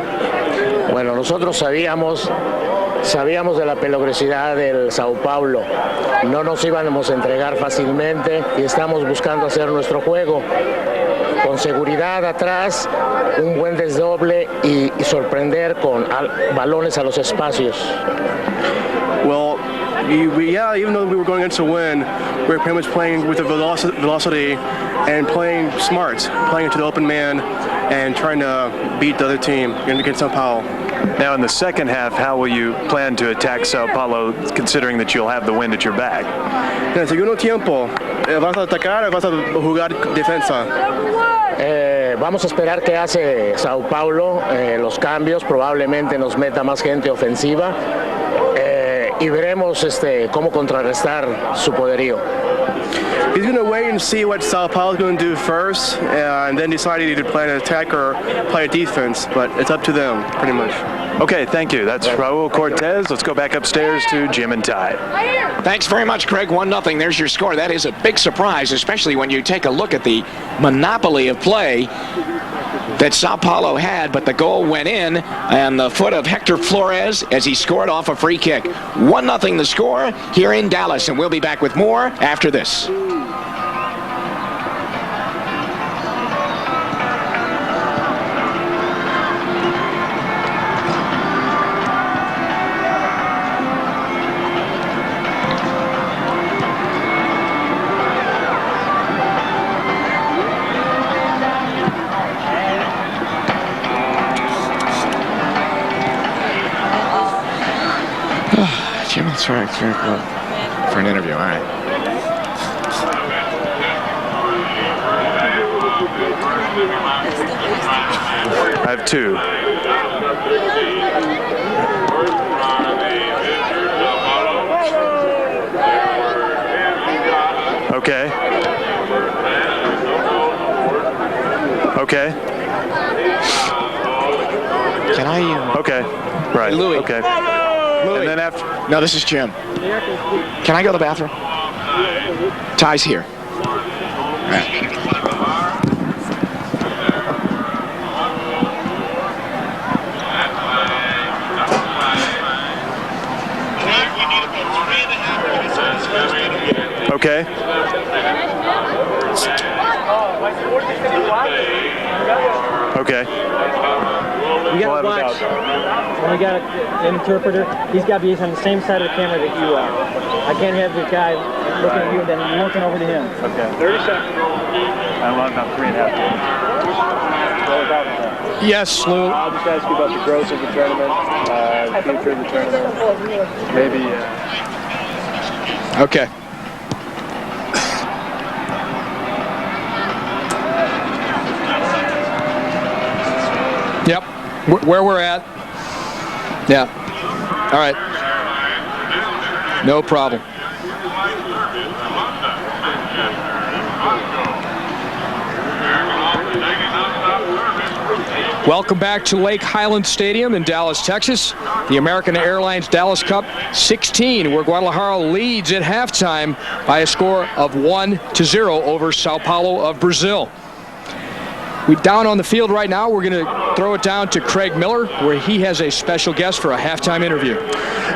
Bueno, nosotros sabíamos de la peligrosidad del Sao Paulo. No nos íbamos a entregar fácilmente y estamos buscando hacer nuestro juego con seguridad atrás, un buen desdoble y sorprender con balones a los espacios. Well, yeah, even though we were going against a win, we were pretty much playing with the velocity and playing smart, playing into the open man and trying to beat the other team against Sao Paulo. Now in the second half, how will you plan to attack Sao Paulo, considering that you'll have the wind at your back? En el segundo tiempo, ¿vas a atacar o vas a jugar defensa? Vamos a esperar qué hace Sao Paulo, los cambios, probablemente nos meta más gente ofensiva y veremos cómo contrarrestar su poderío. He's going to wait and see what Sao Paulo is going to do first and then decide either to play an attack or play a defense, but it's up to them, pretty much. Okay, thank you. That's Raul Cortez. Let's go back upstairs to Jim and Ty. Thanks very much, Craig. 1-0. There's your score. That is a big surprise, especially when you take a look at the monopoly of play that Sao Paulo had, but the goal went in on the foot of Hector Flores as he scored off a free kick. 1-0 the score here in Dallas, and we'll be back with more after this. Jim, that's right. For an interview, all right. I have 2. Okay. Okay. Can I? Okay. Right. Louis. Okay. Louis. And then after. No, this is Jim. Can I go to the bathroom? Ty's here. Okay. We got to watch. When we got an interpreter, he's got to be on the same side of the camera that you are. I can't have the guy looking at you and then looking over to him. Okay. 30 seconds. I want about 3.5 minutes. Yes, Lou. I'll just ask you about the growth of the tournament, future of the tournament, maybe. Okay. Yep. Where we're at. Yeah. All right. No problem. Welcome back to Lake Highland Stadium in Dallas, Texas. The American Airlines Dallas Cup 16, where Guadalajara leads at halftime by a score of 1-0 over Sao Paulo of Brazil. We're down on the field right now. We're going to throw it down to Craig Miller, where he has a special guest for a halftime interview.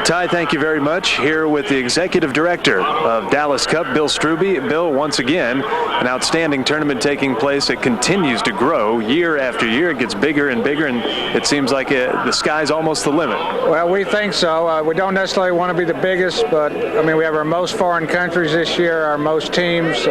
Ty, thank you very much. Here with the executive director of Dallas Cup, Bill Strube. Bill, once again, an outstanding tournament taking place. It continues to grow year after year. It gets bigger and bigger, and it seems like the sky's almost the limit. Well, we think so. We don't necessarily want to be the biggest, but, I mean, we have our most foreign countries this year, our most teams.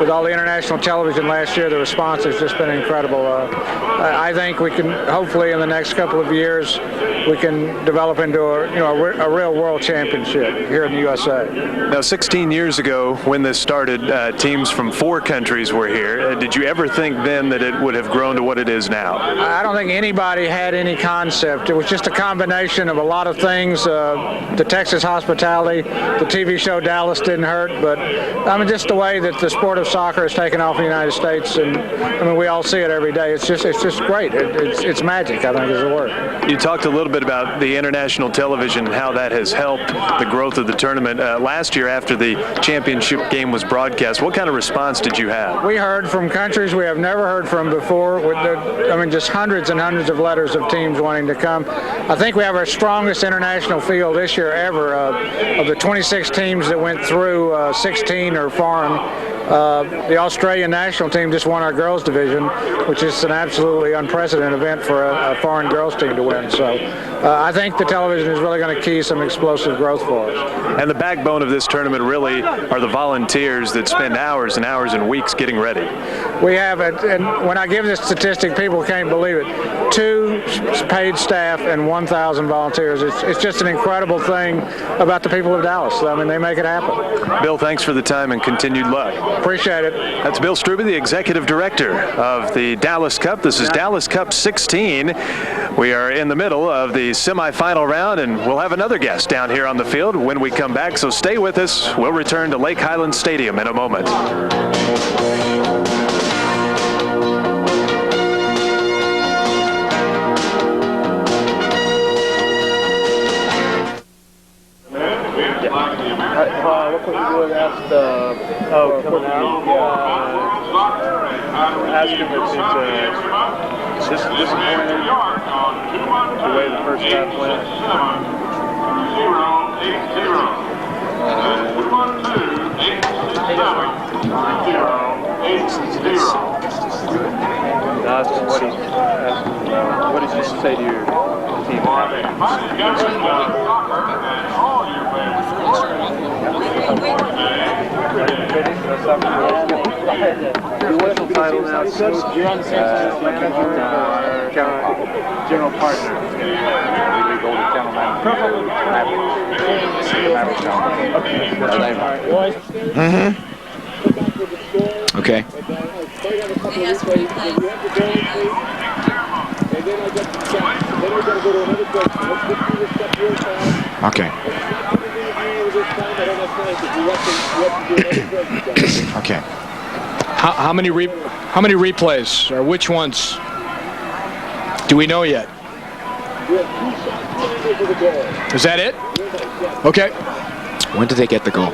With all the international television last year, the response has just been incredible. I think we can, hopefully, in the next couple of years, we can develop into a real world championship here in the USA. Now, 16 years ago, when this started, teams from 4 countries were here. Did you ever think then that it would have grown to what it is now? I don't think anybody had any concept. It was just a combination of a lot of things. The Texas hospitality, the TV show Dallas didn't hurt, but I mean, just the way that the sport of soccer has taken off in the United States, and I mean, we all see it every day. It's just great. It's magic, I think, is the word. You talked a little bit about the international television and how that has helped the growth of the tournament. Last year, after the championship game was broadcast, what kind of response did you have? We heard from countries we have never heard from before. I mean, just hundreds and hundreds of letters of teams wanting to come. I think we have our strongest international field this year ever. Of the 26 teams that went through, 16 are foreign. The Australian national team just won our girls division, which is an absolutely unprecedented event for a foreign girls team to win. So I think the television is really going to key some explosive growth for us. And the backbone of this tournament really are the volunteers that spend hours and hours and weeks getting ready. We have it, and when I give this statistic, people can't believe it. 2 paid staff and 1,000 volunteers. It's just an incredible thing about the people of Dallas. I mean, they make it happen. Bill, thanks for the time and continued luck. Appreciate it. That's Bill Strube, the executive director of the Dallas Cup. This is Dallas Cup 16. We are in the middle of the semifinal round, and we'll have another guest down here on the field when we come back, so stay with us. We'll return to Lake Highland Stadium in a moment. What can we do is ask coming out? Ask him if he's disappointed the way the first half went. Ask him what did you say to your team? Title now. You're on the same side. General partner. We go to general manager. Okay. Okay. Okay. How many replays, or which ones? Do we know yet? Is that it? Okay. When did they get the goal?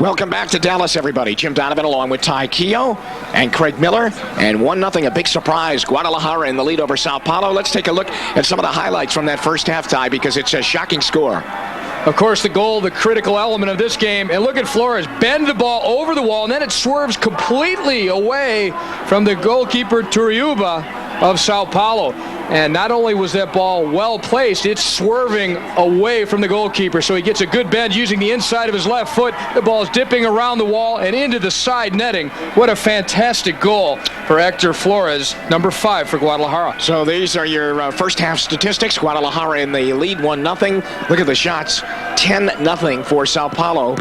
Welcome back to Dallas, everybody. Jim Donovan along with Ty Keogh and Craig Miller. And 1-0, a big surprise. Guadalajara in the lead over Sao Paulo. Let's take a look at some of the highlights from that first half, Ty, because it's a shocking score. Of course, the goal, the critical element of this game. And look at Flores bend the ball over the wall, and then it swerves completely away from the goalkeeper Turriuba of Sao Paulo. And not only was that ball well placed, it's swerving away from the goalkeeper. So he gets a good bend using the inside of his left foot. The ball is dipping around the wall and into the side netting. What a fantastic goal for Hector Flores, number 5 for Guadalajara. So these are your first half statistics. Guadalajara in the lead 1-0. Look at the shots. 10-0 for Sao Paulo.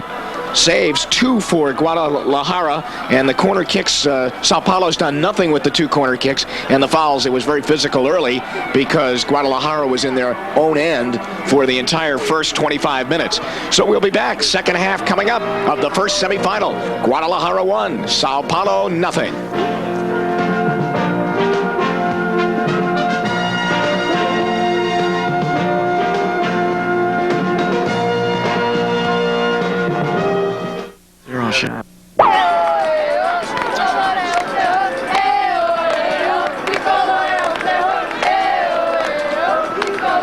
Saves 2 for Guadalajara, and the corner kicks, Sao Paulo's done nothing with the 2 corner kicks, and the fouls, it was very physical early because Guadalajara was in their own end for the entire first 25 minutes. So we'll be back, second half coming up of the first semifinal. Guadalajara 1, Sao Paulo nothing. Shot.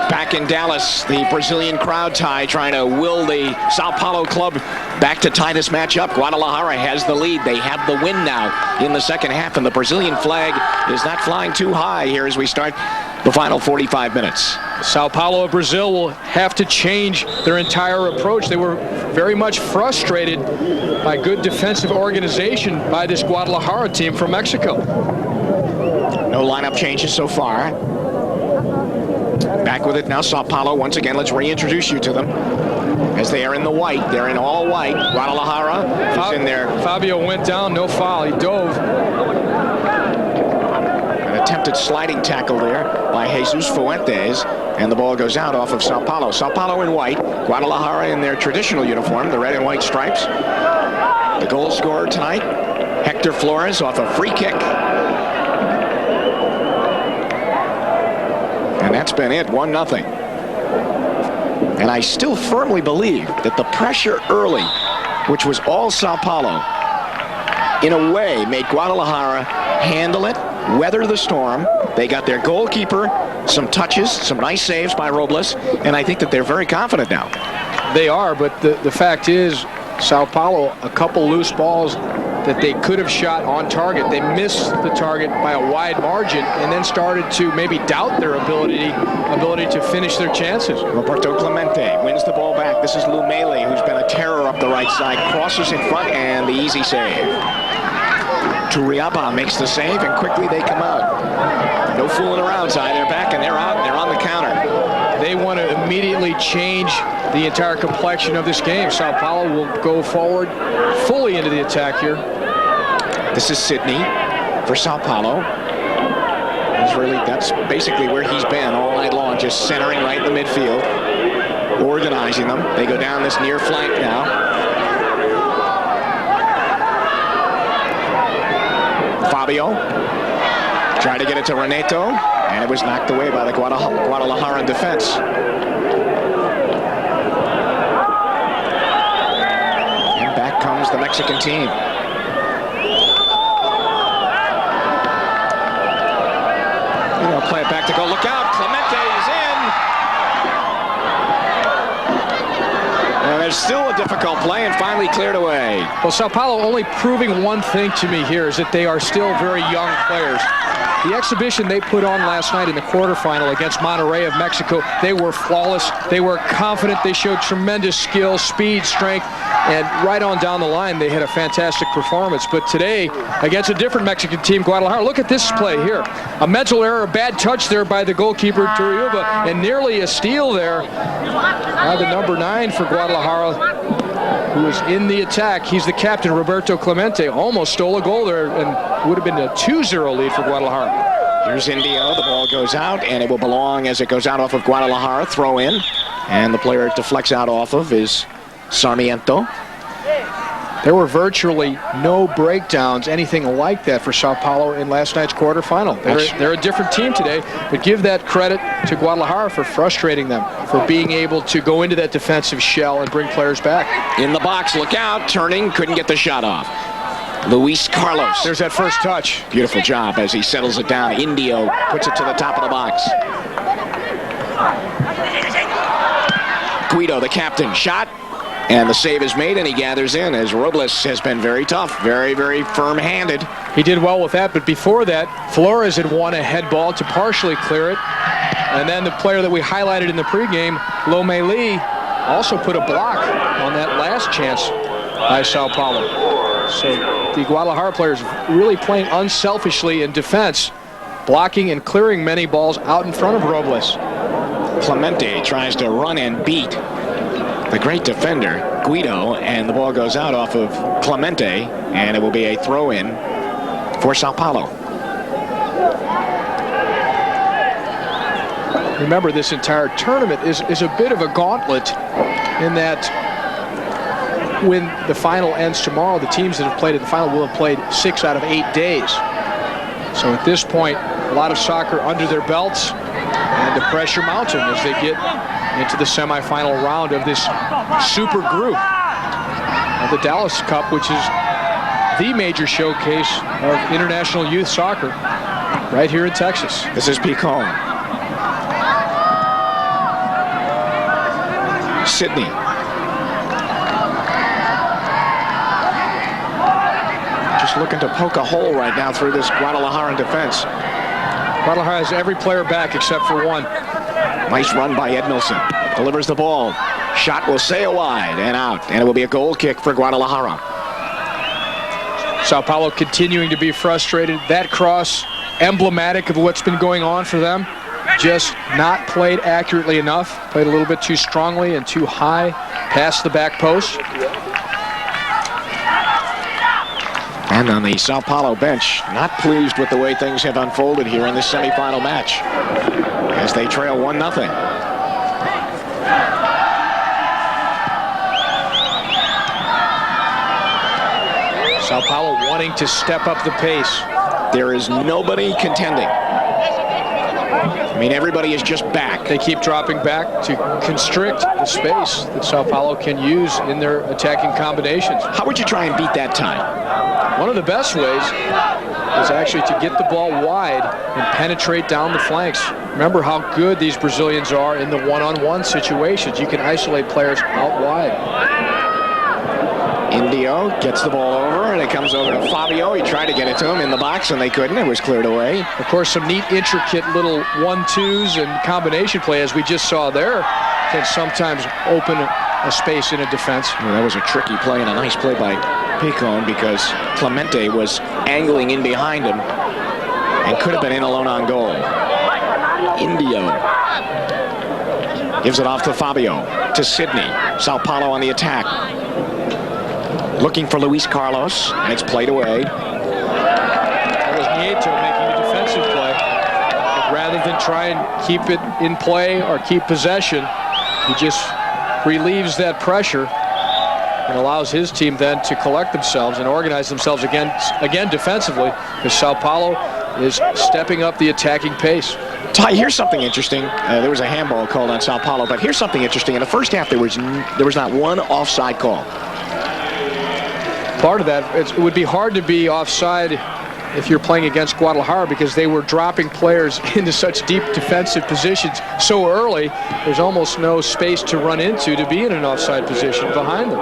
Back in Dallas, the Brazilian crowd tie trying to will the Sao Paulo club back to tie this match up. Guadalajara has the lead. They have the win now in the second half, and the Brazilian flag is not flying too high here as we start the final 45 minutes. Sao Paulo of Brazil will have to change their entire approach. They were very much frustrated by good defensive organization by this Guadalajara team from Mexico. No lineup changes so far. Back with it now, Sao Paulo. Once again, let's reintroduce you to them as they are in the white. They're in all white. Guadalajara is in there. Fabio went down, no foul. He dove. An attempted sliding tackle there by Jesus Fuentes, and the ball goes out off of Sao Paulo. Sao Paulo in white, Guadalajara in their traditional uniform, the red and white stripes. The goal scorer tonight, Hector Flores, off a free kick. And that's been it, 1-0. And I still firmly believe that the pressure early, which was all Sao Paulo, in a way made Guadalajara handle it, weather the storm. They got their goalkeeper some touches, some nice saves by Robles, and I think that they're very confident now. They are, but the fact is, Sao Paulo, a couple loose balls that they could have shot on target. They missed the target by a wide margin and then started to maybe doubt their ability to finish their chances. Roberto Clemente wins the ball back. This is Lumele, who's been a terror up the right side. Crosses in front and the easy save. Turriuba makes the save and quickly they come out. No fooling around, Ty. They're back and they're out and they're on the counter. They want to immediately change the entire complexion of this game. Sao Paulo will go forward fully into the attack here. This is Sidney for Sao Paulo. That's basically where he's been all night long, just centering right in the midfield, organizing them. They go down this near flank now. Fabio tried to get it to Renato, and it was knocked away by the Guadalajara defense. And back comes the Mexican team. They'll play it back to goal. Look out, Clemente is in. And there's still a difficult play and finally cleared away. Well, Sao Paulo only proving one thing to me here is that they are still very young players. The exhibition they put on last night in the quarterfinal against Monterrey of Mexico, they were flawless. They were confident. They showed tremendous skill, speed, strength, and right on down the line, they had a fantastic performance. But today, against a different Mexican team, Guadalajara, look at this play here. A mental error, a bad touch there by the goalkeeper, Turriuba, and nearly a steal there. Now the number 9 for Guadalajara, who is in the attack. He's the captain, Roberto Clemente. Almost stole a goal there and would have been a 2-0 lead for Guadalajara. Here's Indio. The ball goes out, and it will belong as it goes out off of Guadalajara. Throw in. And the player it deflects out off of is Sarmiento. There were virtually no breakdowns, anything like that for Sao Paulo in last night's quarterfinal. They're a different team today, but give that credit to Guadalajara for frustrating them, for being able to go into that defensive shell and bring players back. In the box, look out, turning, couldn't get the shot off. Luis Carlos. There's that first touch. Beautiful job as he settles it down. Indio puts it to the top of the box. Guido, the captain, shot. And the save is made, and he gathers in as Robles has been very tough, very, very firm-handed. He did well with that, but before that, Flores had won a head ball to partially clear it. And then the player that we highlighted in the pregame, Lome Lee, also put a block on that last chance by Sao Paulo. So the Guadalajara players really playing unselfishly in defense, blocking and clearing many balls out in front of Robles. Clemente tries to run and beat the great defender, Guido, and the ball goes out off of Clemente, and it will be a throw-in for Sao Paulo. Remember, this entire tournament is a bit of a gauntlet in that when the final ends tomorrow, the teams that have played at the final will have played 6 out of 8 days. So at this point, a lot of soccer under their belts, and the pressure mounting as they get into the semifinal round of this super group of the Dallas Cup, which is the major showcase of international youth soccer right here in Texas. This is Picon. Sydney. Just looking to poke a hole right now through this Guadalajara defense. Guadalajara has every player back except for one. Nice run by Edmilson. Delivers the ball. Shot will sail wide and out, and it will be a goal kick for Guadalajara. Sao Paulo continuing to be frustrated. That cross, emblematic of what's been going on for them. Just not played accurately enough. Played a little bit too strongly and too high past the back post. And on the Sao Paulo bench, not pleased with the way things have unfolded here in this semifinal match as they trail 1-0. Sao Paulo wanting to step up the pace. There is nobody contending. I mean, everybody is just back. They keep dropping back to constrict the space that Sao Paulo can use in their attacking combinations. How would you try and beat that time? One of the best ways is actually to get the ball wide and penetrate down the flanks. Remember how good these Brazilians are in the one-on-one situations. You can isolate players out wide. Indio gets the ball over, and it comes over to Fabio. He tried to get it to him in the box, and they couldn't. It was cleared away. Of course, some neat, intricate little 1-2s and combination play, as we just saw there, can sometimes open a space in a defense. Well, that was a tricky play and a nice play by Picon because Clemente was angling in behind him and could have been in alone on goal. Indio gives it off to Fabio, to Sydney. Sao Paulo on the attack. Looking for Luis Carlos, and it's played away. That was Nieto making a defensive play. But rather than try and keep it in play or keep possession, he just relieves that pressure and allows his team then to collect themselves and organize themselves again defensively, because Sao Paulo is stepping up the attacking pace. Ty, here's something interesting. There was a handball called on Sao Paulo, but here's something interesting. In the first half, there was not one offside call. Part of that, it would be hard to be offside if you're playing against Guadalajara, because they were dropping players into such deep defensive positions so early. There's almost no space to run into to be in an offside position behind them.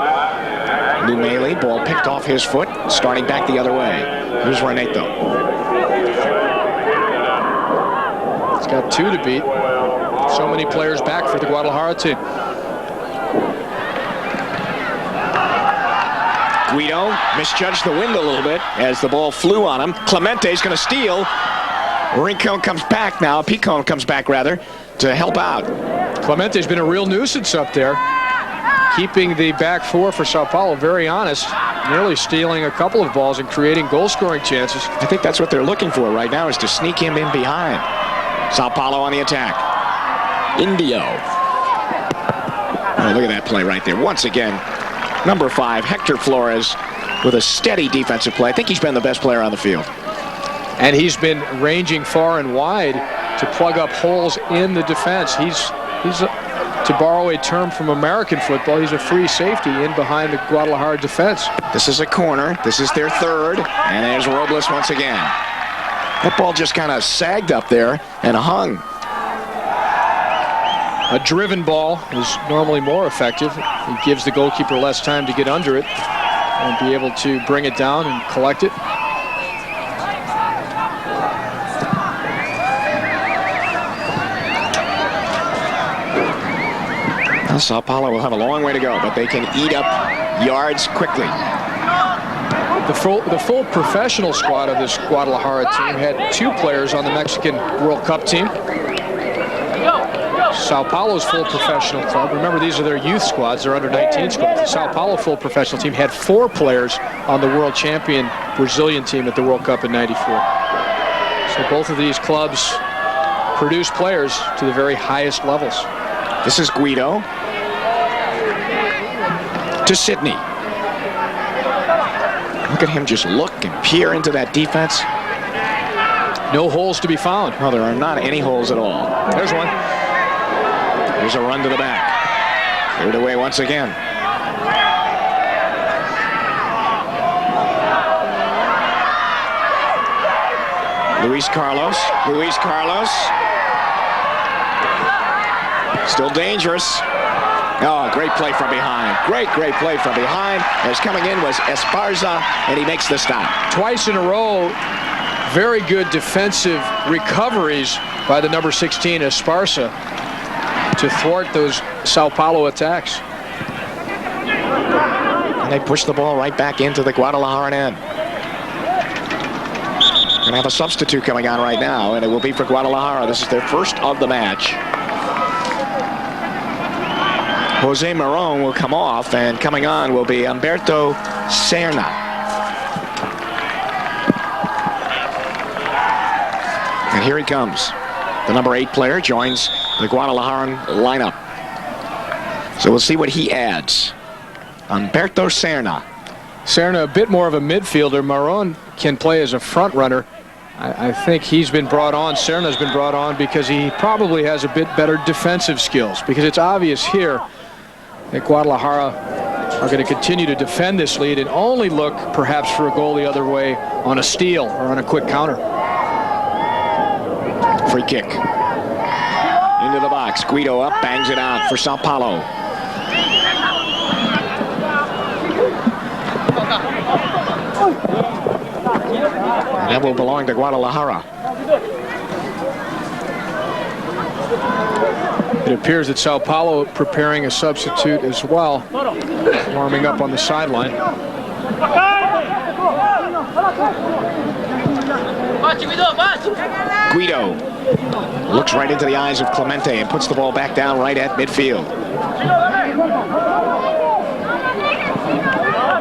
Lumele, ball picked off his foot, starting back the other way. Here's Reneto. He's got 2 to beat. So many players back for the Guadalajara team. Guido misjudged the wind a little bit as the ball flew on him. Clemente's going to steal. Rincon comes back now. Picon comes back, rather, to help out. Clemente's been a real nuisance up there, keeping the back four for Sao Paulo very honest, nearly stealing a couple of balls and creating goal-scoring chances. I think that's what they're looking for right now, is to sneak him in behind. Sao Paulo on the attack. Indio. Oh, look at that play right there. Once again, number 5, Hector Flores, with a steady defensive play. I think he's been the best player on the field. And he's been ranging far and wide to plug up holes in the defense. He's to borrow a term from American football, he's a free safety in behind the Guadalajara defense. This is a corner. This is their 3rd. And there's Robles once again. That ball just kind of sagged up there and hung. A driven ball is normally more effective. It gives the goalkeeper less time to get under it and be able to bring it down and collect it. Well, Sao Paulo will have a long way to go, but they can eat up yards quickly. The full professional squad of this Guadalajara team had 2 players on the Mexican World Cup team. Sao Paulo's full professional club, remember these are their youth squads, they're under 19 squads. The Sao Paulo full professional team had 4 players on the world champion Brazilian team at the World Cup in '94. So both of these clubs produce players to the very highest levels. This is Guido to Sidney. Look at him just look and peer into that defense. No holes to be found. No, there are not any holes at all. There's one. There's a run to the back. Cleared away once again. Luis Carlos. Luis Carlos. Still dangerous. Oh, great play from behind. Great play from behind. As coming in was Esparza, and he makes the stop. Twice in a row, very good defensive recoveries by the number 16, Esparza, to thwart those Sao Paulo attacks. And they push the ball right back into the Guadalajara end. We're going to have a substitute coming on right now, and it will be for Guadalajara. This is their first of the match. Jose Marron will come off, and coming on will be Humberto Serna. And here he comes. The number 8 player joins the Guadalajara lineup. So we'll see what he adds. Humberto Serna. Serna, a bit more of a midfielder. Marron can play as a front runner. I think he's been brought on, Serna's been brought on because he probably has a bit better defensive skills, because it's obvious here that Guadalajara are going to continue to defend this lead and only look perhaps for a goal the other way on a steal or on a quick counter. Free kick. Into the box. Guido up, bangs it out for Sao Paulo. And that will belong to Guadalajara. It appears that Sao Paulo preparing a substitute as well, warming up on the sideline. Guido looks right into the eyes of Clemente and puts the ball back down right at midfield.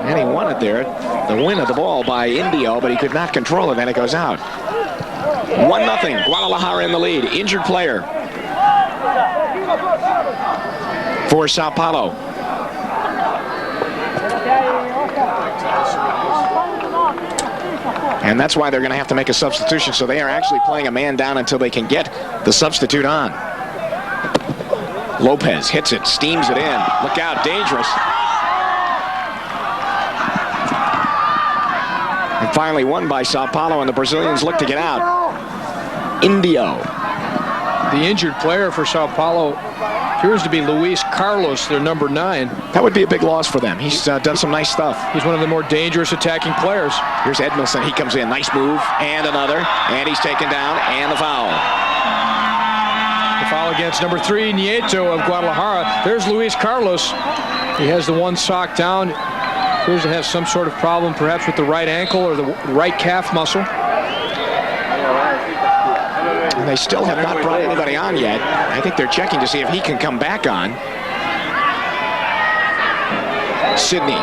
And he won it there. The win of the ball by Indio, but he could not control it, and it goes out. 1-0, Guadalajara in the lead. Injured player for Sao Paulo. And that's why they're going to have to make a substitution, so they are actually playing a man down until they can get the substitute on. Lopez hits it, steams it in. Look out, dangerous. And finally won by Sao Paulo, and the Brazilians look to get out. Indio. The injured player for Sao Paulo appears to be Luis Carlos, their number 9. That would be a big loss for them. He's done some nice stuff. He's one of the more dangerous attacking players. Here's Edmilson. He comes in. Nice move. And another. And he's taken down. And the foul. The foul against number 3, Nieto of Guadalajara. There's Luis Carlos. He has the one sock down. Appears to have some sort of problem, perhaps with the right ankle or the right calf muscle. And they still have not brought anybody on yet. I think they're checking to see if he can come back on. Sidney.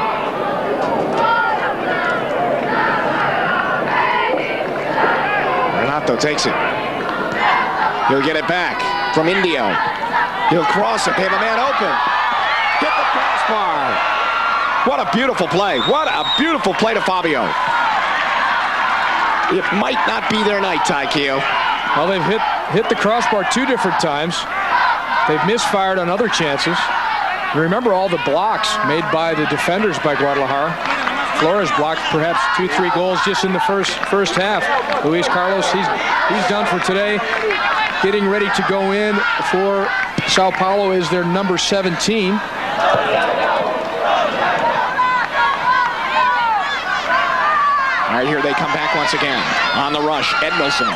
Renato takes it. He'll get it back from Indio. He'll cross it. They have a man open. Hit the crossbar. What a beautiful play. What a beautiful play to Fabio. It might not be their night, Taikio. Well, they've hit the crossbar 2 different times. They've misfired on other chances. And remember all the blocks made by the defenders by Guadalajara. Flores blocked perhaps 2-3 goals just in the first half. Luis Carlos, he's done for today. Getting ready to go in for Sao Paulo is their number 17. All right, here they come back once again. On the rush, Edmilson.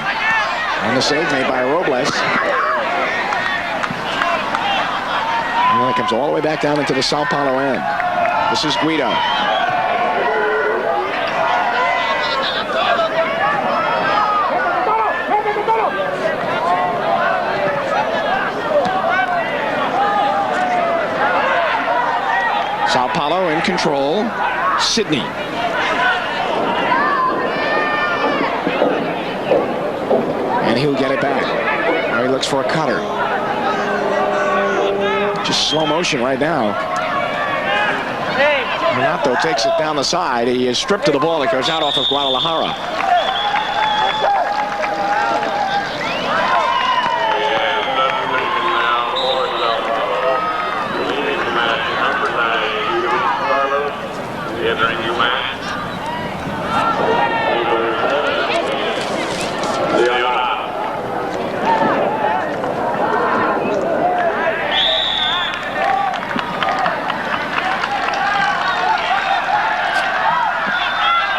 And the save made by Robles. And then it comes all the way back down into the Sao Paulo end. This is Guido. Sao Paulo in control. Sydney. And he'll get it back. Now he looks for a cutter. Just slow motion right now. Renato takes it down the side. He is stripped of the ball. It goes out off of Guadalajara.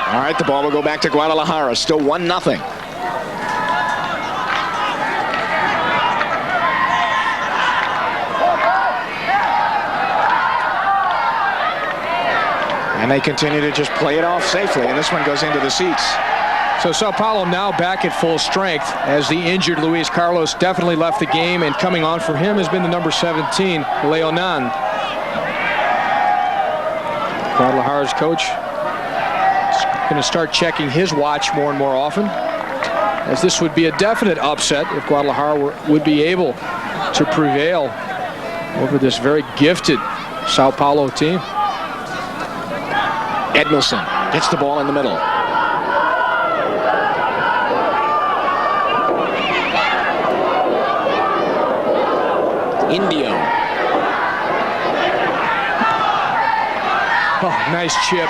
All right, the ball will go back to Guadalajara. Still 1-0. And they continue to just play it off safely, and this one goes into the seats. So Sao Paulo now back at full strength as the injured Luis Carlos definitely left the game, and coming on for him has been the number 17, Leonan. Guadalajara's coach is going to start checking his watch more and more often, as this would be a definite upset if Guadalajara would be able to prevail over this very gifted Sao Paulo team. Edmilson gets the ball in the middle. Indio. Oh, nice chip.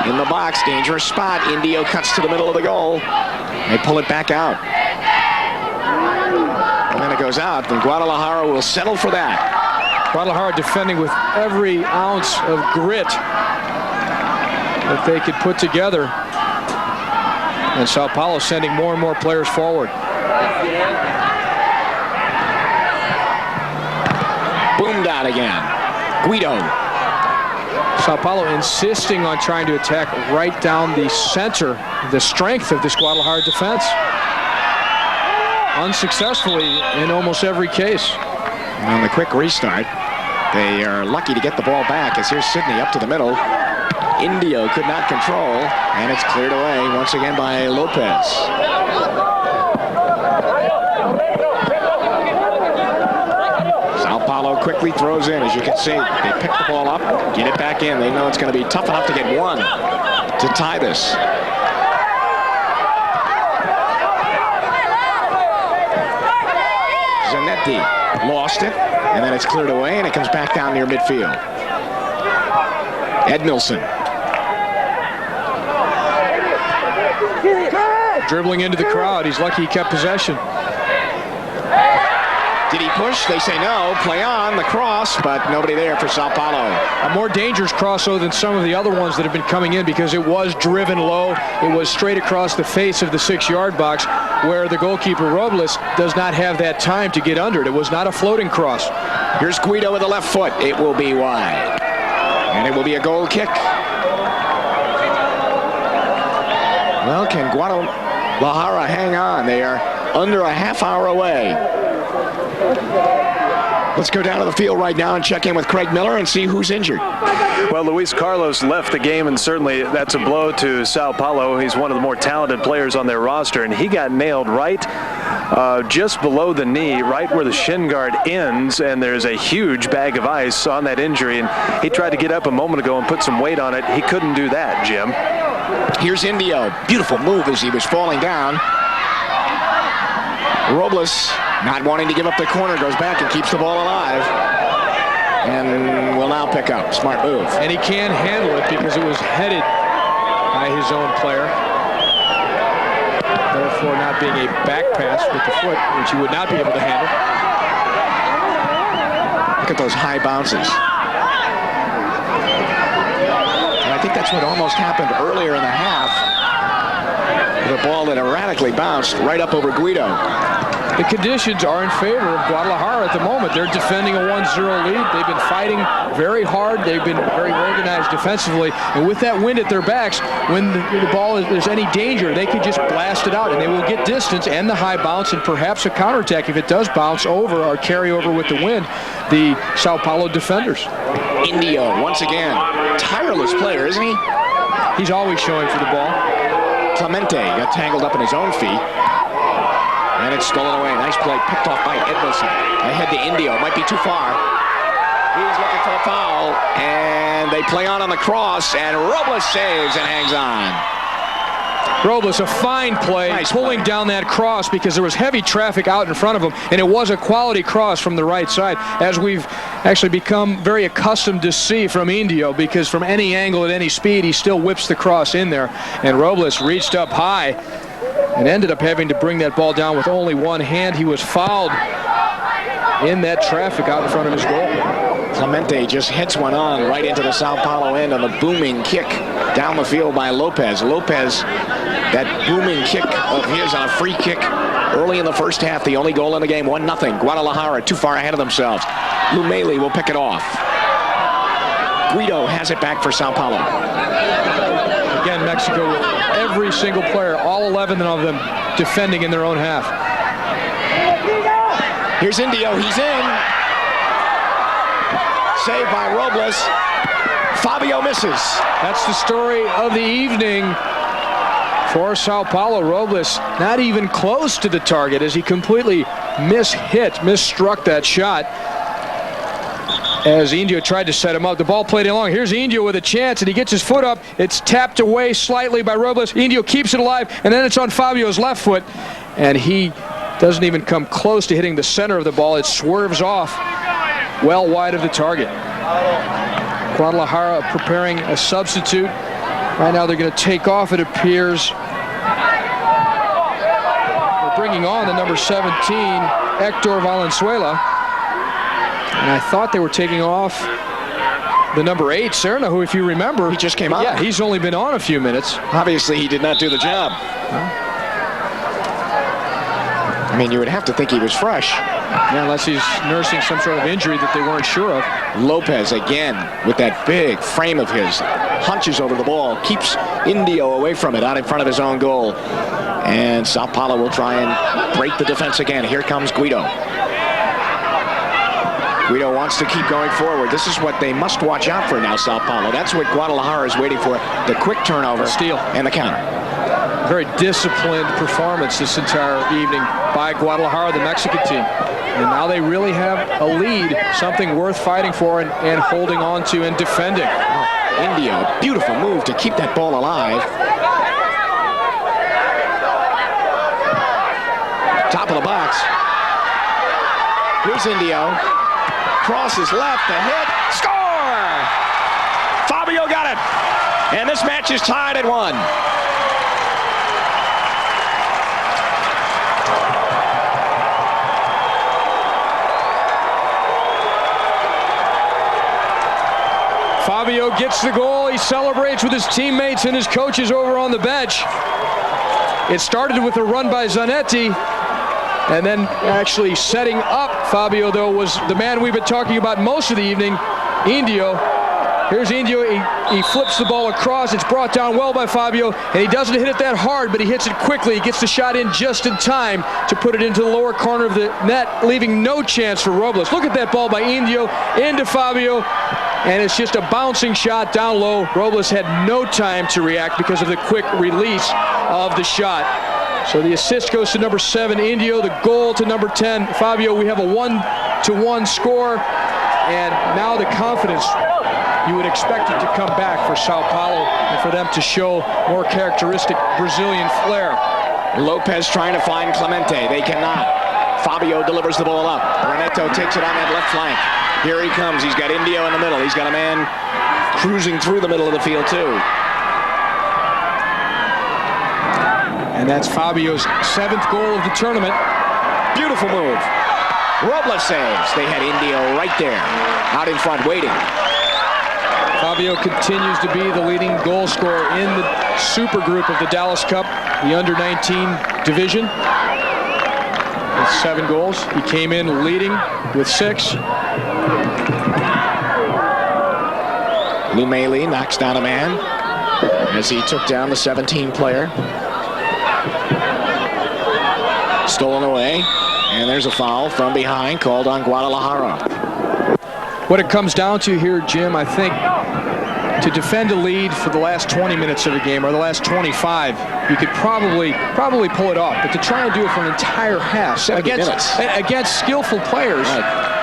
In the box, dangerous spot. Indio cuts to the middle of the goal. They pull it back out. And then it goes out, and Guadalajara will settle for that. Guadalajara defending with every ounce of grit that they could put together. And Sao Paulo sending more and more players forward. Boomed out again. Guido. Sao Paulo insisting on trying to attack right down the center, the strength of this Guadalajara defense. Unsuccessfully in almost every case. On the quick restart, they are lucky to get the ball back, as here's Sydney up to the middle. Indio could not control, and it's cleared away once again by Lopez. Sao Paulo quickly throws in. As you can see, they pick the ball up, get it back in. They know it's going to be tough enough to get one to tie this. Zanetti lost it, and then it's cleared away, and it comes back down near midfield. Edmilson. Dribbling into the crowd. He's lucky he kept possession. Did he push? They say no. Play on the cross, but nobody there for Sao Paulo. A more dangerous cross, though, than some of the other ones that have been coming in, because it was driven low. It was straight across the face of the 6-yard box, where the goalkeeper Robles does not have that time to get under it. It was not a floating cross. Here's Guido with the left foot. It will be wide. And it will be a goal kick. Well, can Guadalajara hang on? They are under a half hour away. Let's go down to the field right now and check in with Craig Miller and see who's injured. Well, Luis Carlos left the game, and certainly that's a blow to Sao Paulo. He's one of the more talented players on their roster, and he got nailed right just below the knee, right where the shin guard ends, and there's a huge bag of ice on that injury, and he tried to get up a moment ago and put some weight on it. He couldn't do that, Jim. Here's Indio. Beautiful move as he was falling down. Robles, not wanting to give up the corner, goes back and keeps the ball alive. And will now pick up. Smart move. And he can handle it because it was headed by his own player. Therefore, not being a back pass with the foot, which he would not be able to handle. Look at those high bounces. And I think that's what almost happened earlier in the half. The ball that erratically bounced right up over Guido. The conditions are in favor of Guadalajara at the moment. They're defending a 1-0 lead. They've been fighting very hard. They've been very organized defensively. And with that wind at their backs, when the ball there's any danger, they can just blast it out, and they will get distance and the high bounce and perhaps a counterattack if it does bounce over or carry over with the wind, the Sao Paulo defenders. Indio, once again, tireless player, isn't he? He's always showing for the ball. Clemente got tangled up in his own feet. And it's stolen away. Nice play picked off by Edmondson. Ahead to Indio. Might be too far. He's looking for a foul. And they play on the cross. And Robles saves and hangs on. Robles, a fine play, Nice pulling play. down that cross because there was heavy traffic out in front of him, and it was a quality cross from the right side, as we've actually become very accustomed to see from Indio, because from any angle at any speed, he still whips the cross in there. And Robles reached up high and ended up having to bring that ball down with only one hand. He was fouled in that traffic out in front of his goal. Clemente just hits one on right into the Sao Paulo end on the booming kick down the field by Lopez. Lopez, that booming kick of his on a free kick early in the first half, the only goal in the game, 1-0. Guadalajara too far ahead of themselves. Lumeli will pick it off. Guido has it back for Sao Paulo. Again, Mexico with every single player, all 11 of them, defending in their own half. Here's Indio, he's in. Saved by Robles. Fabio misses. That's the story of the evening for Sao Paulo. Robles not even close to the target as he completely misstruck that shot. As Indio tried to set him up, the ball played along. Here's Indio with a chance, and he gets his foot up. It's tapped away slightly by Robles. Indio keeps it alive, and then it's on Fabio's left foot, and he doesn't even come close to hitting the center of the ball. It swerves off well wide of the target. Guadalajara preparing a substitute. Right now they're going to take off, it appears. They're bringing on the number 17, Hector Valenzuela. And I thought they were taking off the number 8, Serna, who, if you remember, He just came on. Yeah, he's only been on a few minutes. Obviously, he did not do the job. I mean, you would have to think he was fresh. Yeah, unless he's nursing some sort of injury that they weren't sure of. Lopez again with that big frame of his. Hunches over the ball. Keeps Indio away from it out in front of his own goal. And Sao Paulo will try and break the defense again. Here comes Guido. Guido wants to keep going forward. This is what they must watch out for now, Sao Paulo. That's what Guadalajara is waiting for. The quick turnover. Steal. And the counter. Very disciplined performance this entire evening by Guadalajara, the Mexican team. And now they really have a lead, something worth fighting for and holding on to and defending. Indio, beautiful move to keep that ball alive. Top of the box. Here's Indio. Crosses left, the hit, score! Fabio got it. And this match is tied at 1. Fabio gets the goal. He celebrates with his teammates and his coaches over on the bench. It started with a run by Zanetti, and then actually setting up Fabio, though, was the man we've been talking about most of the evening, Indio. Here's Indio. He flips the ball across. It's brought down well by Fabio, and he doesn't hit it that hard, but he hits it quickly. He gets the shot in just in time to put it into the lower corner of the net, leaving no chance for Robles. Look at that ball by Indio into Fabio, and it's just a bouncing shot down low. Robles had no time to react because of the quick release of the shot. So the assist goes to number 7, Indio. The goal to number 10, Fabio. We have a 1-1 score, and now the confidence. You would expect it to come back for Sao Paulo and for them to show more characteristic Brazilian flair. Lopez trying to find Clemente. They cannot. Fabio delivers the ball up. Reneto takes it on that left flank. Here he comes. He's got Indio in the middle. He's got a man cruising through the middle of the field, too. And that's Fabio's 7th goal of the tournament. Beautiful move. Robles saves. They had Indio right there, out in front, waiting. Fabio continues to be the leading goal scorer in the super group of the Dallas Cup, the under-19 division, with 7 goals. He came in leading with 6. Lumeli knocks down a man as he took down the 17 player. Stolen away, and there's a foul from behind called on Guadalajara. What it comes down to here, Jim, I think, to defend a lead for the last 20 minutes of the game, or the last 25, you could probably pull it off. But to try and do it for an entire half against skillful players,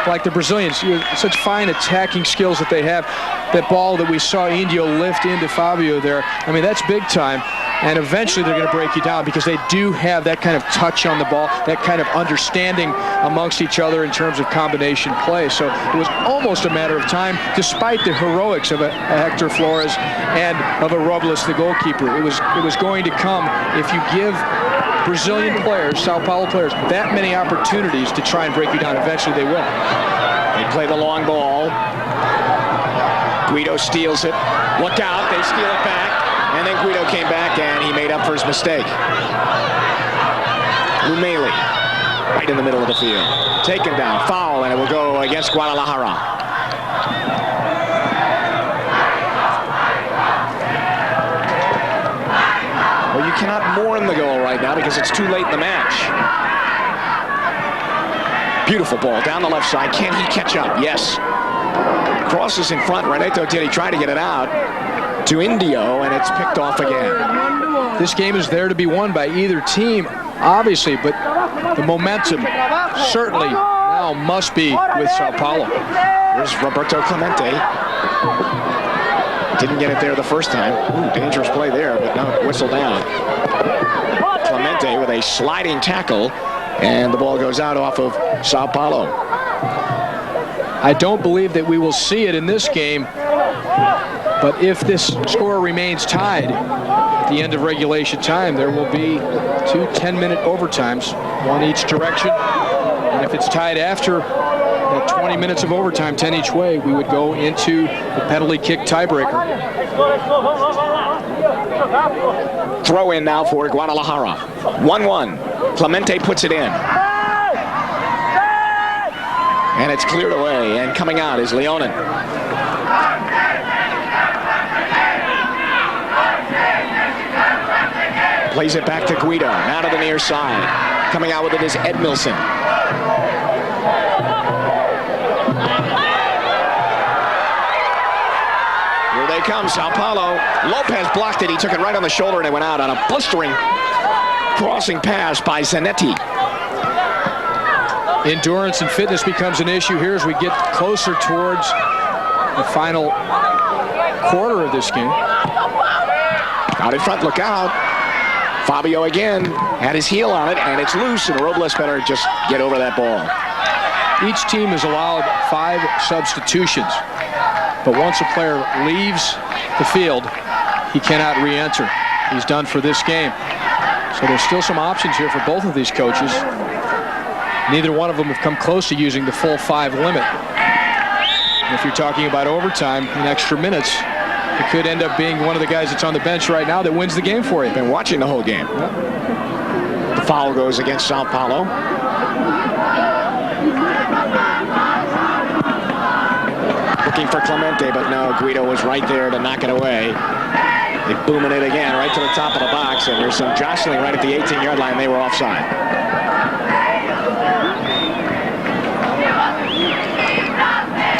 like the Brazilians, such fine attacking skills that they have. That ball that we saw Indio lift into Fabio there, I mean, that's big time. And eventually they're going to break you down because they do have that kind of touch on the ball, that kind of understanding amongst each other in terms of combination play. So it was almost a matter of time, despite the heroics of a Hector Flores and of a Robles, the goalkeeper. It was going to come if you give Brazilian players, Sao Paulo players, that many opportunities to try and break you down. Eventually they will. They play the long ball. Guido steals it. Look out, they steal it back. And then Guido came back and he made up for his mistake. Lumeli, right in the middle of the field. Taken down, foul, and it will go against Guadalajara. Well, you cannot mourn the goal right now because it's too late in the match. Beautiful ball down the left side. Can he catch up? Yes. Crosses in front. Renato Tiri tried to get it out to Indio, and it's picked off again. This game is there to be won by either team, obviously, but the momentum certainly now must be with Sao Paulo. Here's Roberto Clemente. Didn't get it there the first time. Ooh, dangerous play there, but no, whistle down. Clemente with a sliding tackle, and the ball goes out off of Sao Paulo. I don't believe that we will see it in this game, but if this score remains tied at the end of regulation time, there will be 2 10-minute overtimes, one each direction. And if it's tied after that 20 minutes of overtime, 10 each way, we would go into the penalty kick tiebreaker. Throw in now for Guadalajara. 1-1. Clemente puts it in. And it's cleared away, and coming out is Leonin. Plays it back to Guido, now to the near side. Coming out with it is Edmilson. Here they come, Sao Paulo. Lopez blocked it, he took it right on the shoulder, and it went out on a blistering crossing pass by Zanetti. Endurance and fitness becomes an issue here as we get closer towards the final quarter of this game. Out in front, look out. Fabio again had his heel on it, and it's loose, and Robles better just get over that ball. Each team is allowed 5 substitutions, but once a player leaves the field, he cannot re-enter. He's done for this game. So there's still some options here for both of these coaches. Neither one of them have come close to using the full 5 limit. And if you're talking about overtime and extra minutes, it could end up being one of the guys that's on the bench right now that wins the game for you. Been watching the whole game. The foul goes against Sao Paulo. Looking for Clemente, but no, Guido was right there to knock it away. They booming it again right to the top of the box, and there's some jostling right at the 18-yard line. They were offside.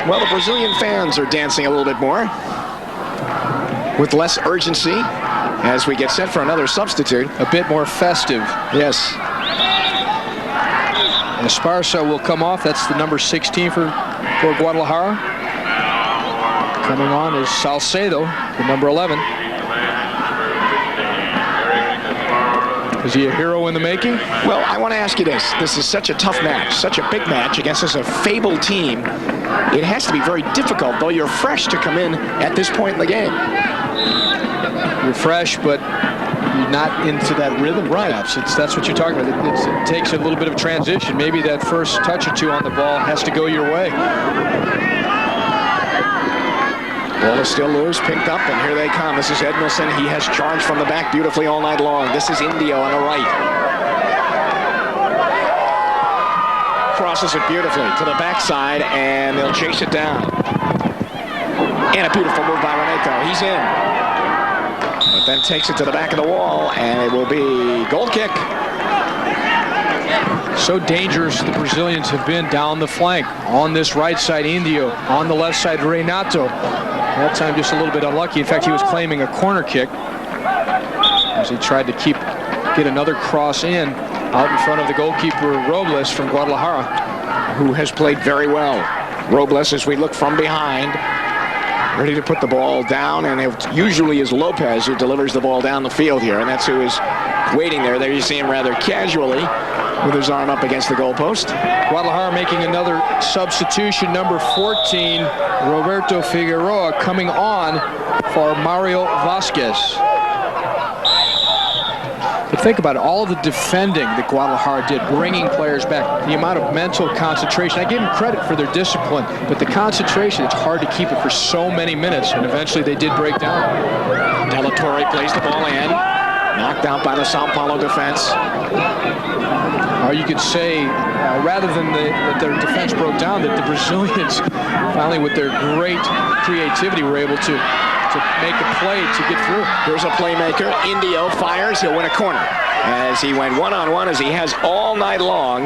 Well, the Brazilian fans are dancing a little bit more with less urgency as we get set for another substitute. A bit more festive. Yes. Esparza will come off. That's the number 16 for Guadalajara. Coming on is Salcedo, the number 11. Is he a hero in the making? Well, I want to ask you this. This is such a tough match, such a big match against such a fabled team. It has to be very difficult, though you're fresh, to come in at this point in the game. You're fresh, but you're not into that rhythm, perhaps. That's what you're talking about. It takes a little bit of transition. Maybe that first touch or two on the ball has to go your way. Ball is still loose, picked up, and here they come. This is Edmilson. He has charged from the back beautifully all night long. This is Indio on the right. Crosses it beautifully to the backside, and they'll chase it down. And a beautiful move by Renato. He's in. But then takes it to the back of the wall, and it will be goal kick. So dangerous the Brazilians have been down the flank. On this right side, Indio. On the left side, Renato. That time just a little bit unlucky. In fact, he was claiming a corner kick as he tried to get another cross in out in front of the goalkeeper Robles from Guadalajara, who has played very well. Robles, as we look from behind, ready to put the ball down, and it usually is Lopez who delivers the ball down the field here, and that's who is waiting there. There you see him rather casually with his arm up against the goalpost. Guadalajara making another substitution, number 14, Roberto Figueroa, coming on for Mario Vasquez. But think about it, all the defending that Guadalajara did, bringing players back, the amount of mental concentration. I give them credit for their discipline, but the concentration, it's hard to keep it for so many minutes, and eventually they did break down. De La Torre plays the ball in, knocked out by the Sao Paulo defense. Or you could say, rather than that their defense broke down, that the Brazilians finally, with their great creativity, were able to make a play to get through. Here's a playmaker. Indio fires. He'll win a corner. As he went one-on-one, as he has all night long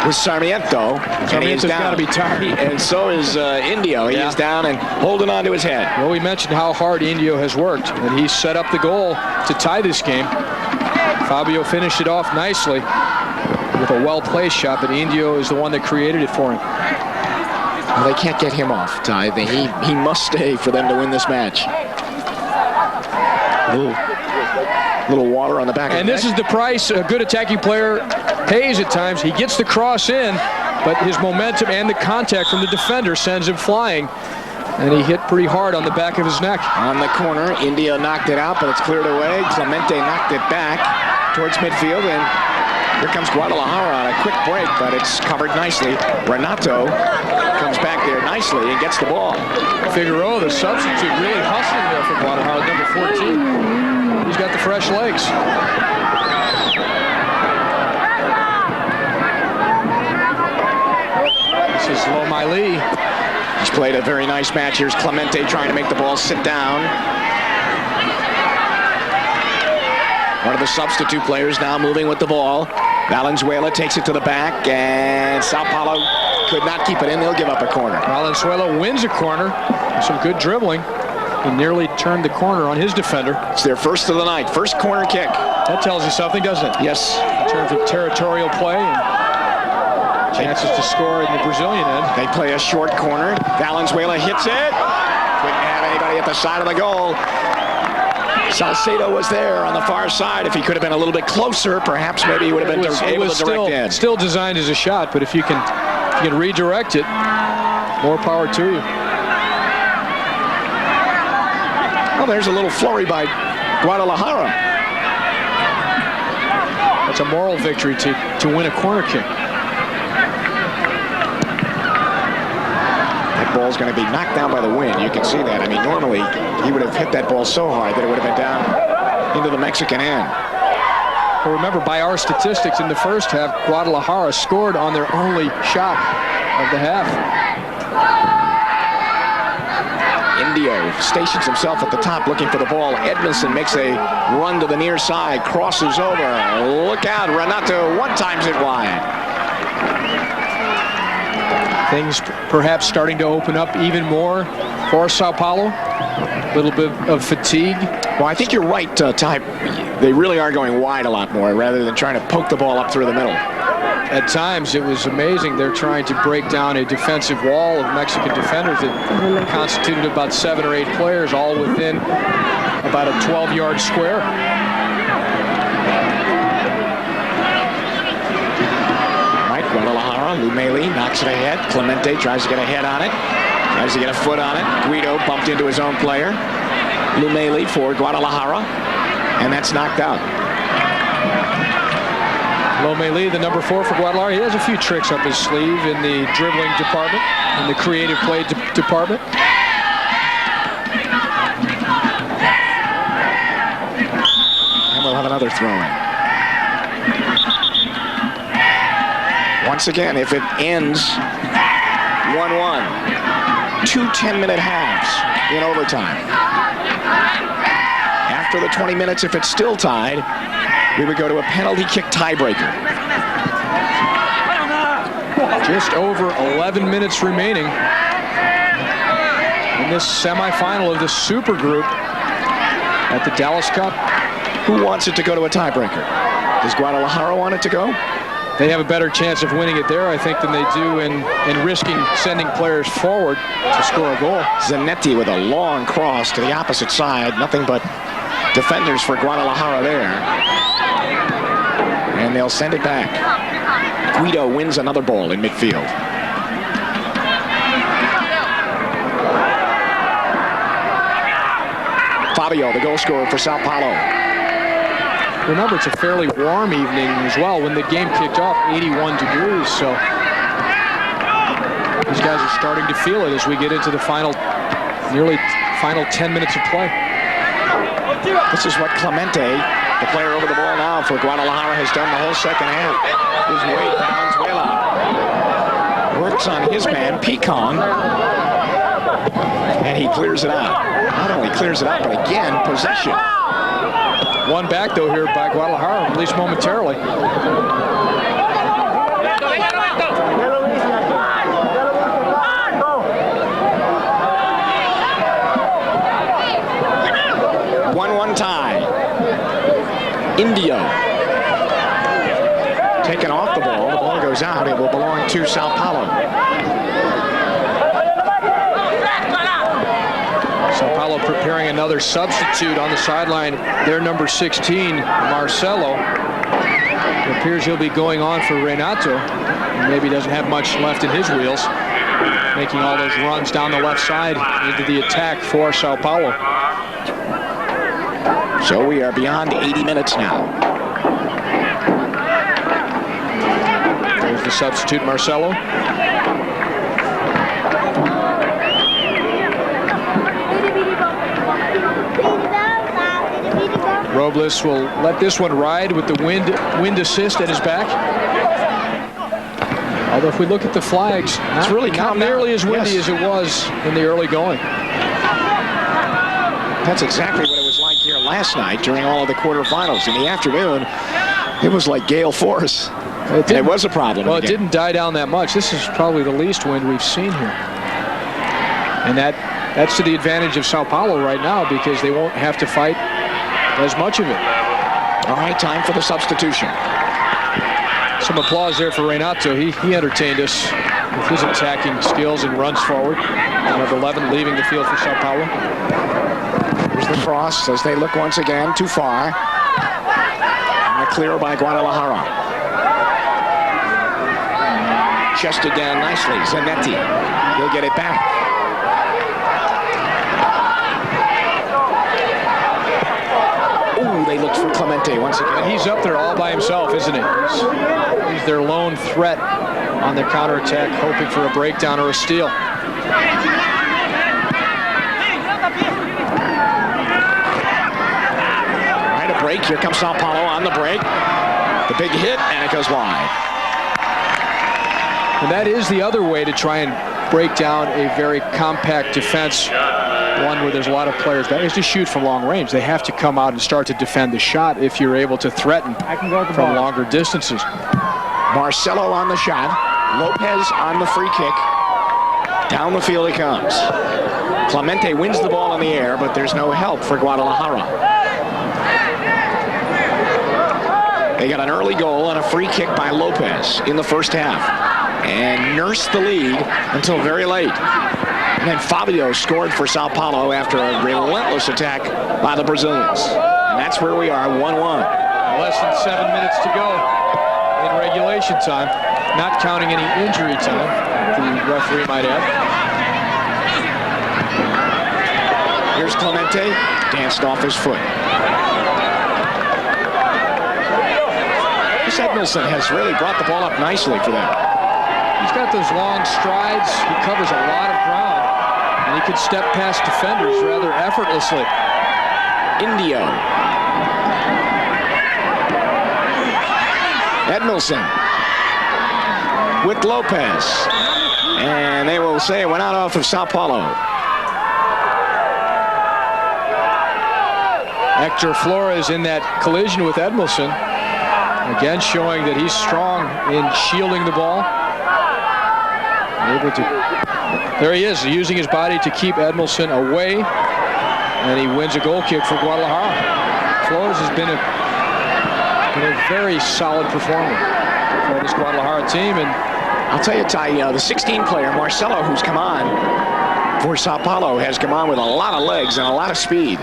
with Sarmiento. Sarmiento's got to be tired. And so is Indio. He is down and holding on to his head. Well, we mentioned how hard Indio has worked, and he set up the goal to tie this game. Fabio finished it off nicely with a well-placed shot, but Indio is the one that created it for him. Well, they can't get him off, Ty. He must stay for them to win this match. Little water on the back. And this is the price a good attacking player pays at times. He gets the cross in, but his momentum and the contact from the defender sends him flying. And he hit pretty hard on the back of his neck. On the corner, Indio knocked it out, but it's cleared away. Clemente knocked it back towards midfield, and here comes Guadalajara on a quick break, but it's covered nicely. Renato comes back there nicely and gets the ball. Figueroa, the substitute, really hustling there for Guadalajara, number 14. He's got the fresh legs. This is Lomaili. He's played a very nice match. Here's Clemente trying to make the ball sit down. One of the substitute players now moving with the ball. Valenzuela takes it to the back, and Sao Paulo could not keep it in. They'll give up a corner. Valenzuela wins a corner. Some good dribbling. He nearly turned the corner on his defender. It's their first of the night. First corner kick. That tells you something, doesn't it? Yes. In terms of territorial play and chances to score in the Brazilian end. They play a short corner. Valenzuela hits it. Couldn't have anybody at the side of the goal. Salcedo was there on the far side. If he could have been a little bit closer, perhaps maybe he would have been able to direct in. Still designed as a shot, but if you can redirect it, more power to you. Well, there's a little flurry by Guadalajara. That's a moral victory to win a corner kick. That ball's going to be knocked down by the wind. You can see that. I mean, normally he would have hit that ball so hard that it would have been down into the Mexican end. Well, remember, by our statistics in the first half, Guadalajara scored on their only shot of the half. Indio stations himself at the top looking for the ball. Edmilson makes a run to the near side, crosses over. Look out, Renato one-times it wide. Things perhaps starting to open up even more for Sao Paulo. A little bit of fatigue. Well, I think you're right, Ty. They really are going wide a lot more rather than trying to poke the ball up through the middle. At times, it was amazing. They're trying to break down a defensive wall of Mexican defenders that constituted about 7 or 8 players, all within about a 12-yard square. Guadalajara, Lumeli knocks it ahead. Clemente tries to get a head on it. Tries to get a foot on it. Guido bumped into his own player. Lumeli for Guadalajara. and that's knocked out. Lomeli, the number 4 for Guadalajara, he has a few tricks up his sleeve in the dribbling department, in the creative play department. And we'll have another throw-in. Once again, if it ends 1-1, 2 10-minute halves in overtime. After the 20 minutes, if it's still tied, we would go to a penalty kick tiebreaker. Just over 11 minutes remaining in this semifinal of the Super Group at the Dallas Cup. Who wants it to go to a tiebreaker? Does Guadalajara want it to go? They have a better chance of winning it there, I think, than they do in risking sending players forward to score a goal. Zanetti with a long cross to the opposite side. Nothing but defenders for Guadalajara there. And they'll send it back. Guido wins another ball in midfield. Fabio, the goal scorer for Sao Paulo. Remember, it's a fairly warm evening as well. When the game kicked off, 81 degrees. So these guys are starting to feel it as we get into the nearly final 10 minutes of play. This is what Clemente, the player over the ball now for Guadalajara, has done the whole second half. His Wade Valenzuela works on his man, Picon, and he clears it out. Not only clears it out, but again, possession. One back, though, here by Guadalajara, at least momentarily. Tie. Indio taken off the ball. The ball goes out. It will belong to Sao Paulo. Sao Paulo preparing another substitute on the sideline. Their number 16, Marcelo. It appears he'll be going on for Renato. Maybe doesn't have much left in his wheels. Making all those runs down the left side into the attack for Sao Paulo. So we are beyond 80 minutes now. There's the substitute, Marcelo. Robles will let this one ride with the wind assist at his back. Although if we look at the flags, it's really not nearly as windy as it was in the early going. That's exactly what it was like here last night during all of the quarterfinals. In the afternoon, it was like gale force. It was a problem. Well, it didn't die down that much. This is probably the least wind we've seen here. And that's to the advantage of Sao Paulo right now because they won't have to fight as much of it. All right, time for the substitution. Some applause there for Renato. He entertained us with his attacking skills and runs forward. Number 11 leaving the field for Sao Paulo. Here's the cross as they look once again too far. And a clear by Guadalajara. Chested down nicely. Zanetti. He'll get it back. Ooh, they looked for Clemente once again. And he's up there all by himself, isn't he? He's their lone threat on the counterattack, hoping for a breakdown or a steal. Right, a break. Here comes Sao Paulo on the break. The big hit, and it goes wide. And that is the other way to try and break down a very compact defense, one where there's a lot of players back, is to shoot from long range. They have to come out and start to defend the shot if you're able to threaten from longer distances. Marcelo on the shot. Lopez on the free kick. Down the field he comes. Clemente wins the ball in the air, but there's no help for Guadalajara. They got an early goal and a free kick by Lopez in the first half and nursed the lead until very late. And then Fabio scored for Sao Paulo after a relentless attack by the Brazilians. And that's where we are, 1-1. Less than 7 minutes to go in regulation time, not counting any injury time, the referee might add. Here's Clemente, danced off his foot. Chris Edmondson has really brought the ball up nicely for them. He's got those long strides. He covers a lot of ground, and he can step past defenders rather effortlessly. Indio. Edmondson with Lopez. And they will say it went out off of Sao Paulo. Hector Flores in that collision with Edmondson. Again, showing that he's strong in shielding the ball. Able to, there he is, using his body to keep Edmondson away. And he wins a goal kick for Guadalajara. Flores has been a very solid performer for this Guadalajara team. And I'll tell you, Ty, the 16 player, Marcelo, who's come on for Sao Paulo, has come on with a lot of legs and a lot of speed.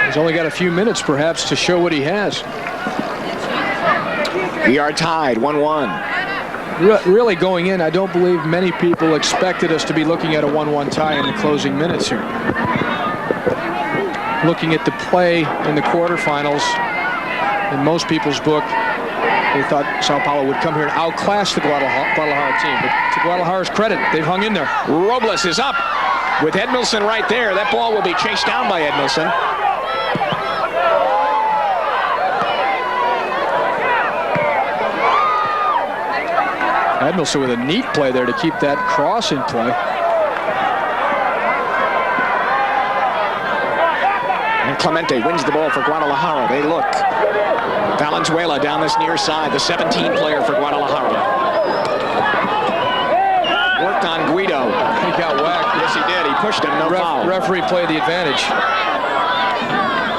He's only got a few minutes, perhaps, to show what he has. We are tied 1-1. Really going in, I don't believe many people expected us to be looking at a 1-1 tie in the closing minutes here. Looking at the play in the quarterfinals, in most people's book, they thought Sao Paulo would come here and outclass the Guadalajara team. But to Guadalajara's credit, they've hung in there. Robles is up with Edmondson right there. That ball will be chased down by Edmondson. Edmondson with a neat play there to keep that cross in play. And Clemente wins the ball for Guadalajara. They look. Valenzuela down this near side, the 17 player for Guadalajara. Worked on Guido. He got whacked. Yes, he did. He pushed him. No foul. Referee played the advantage.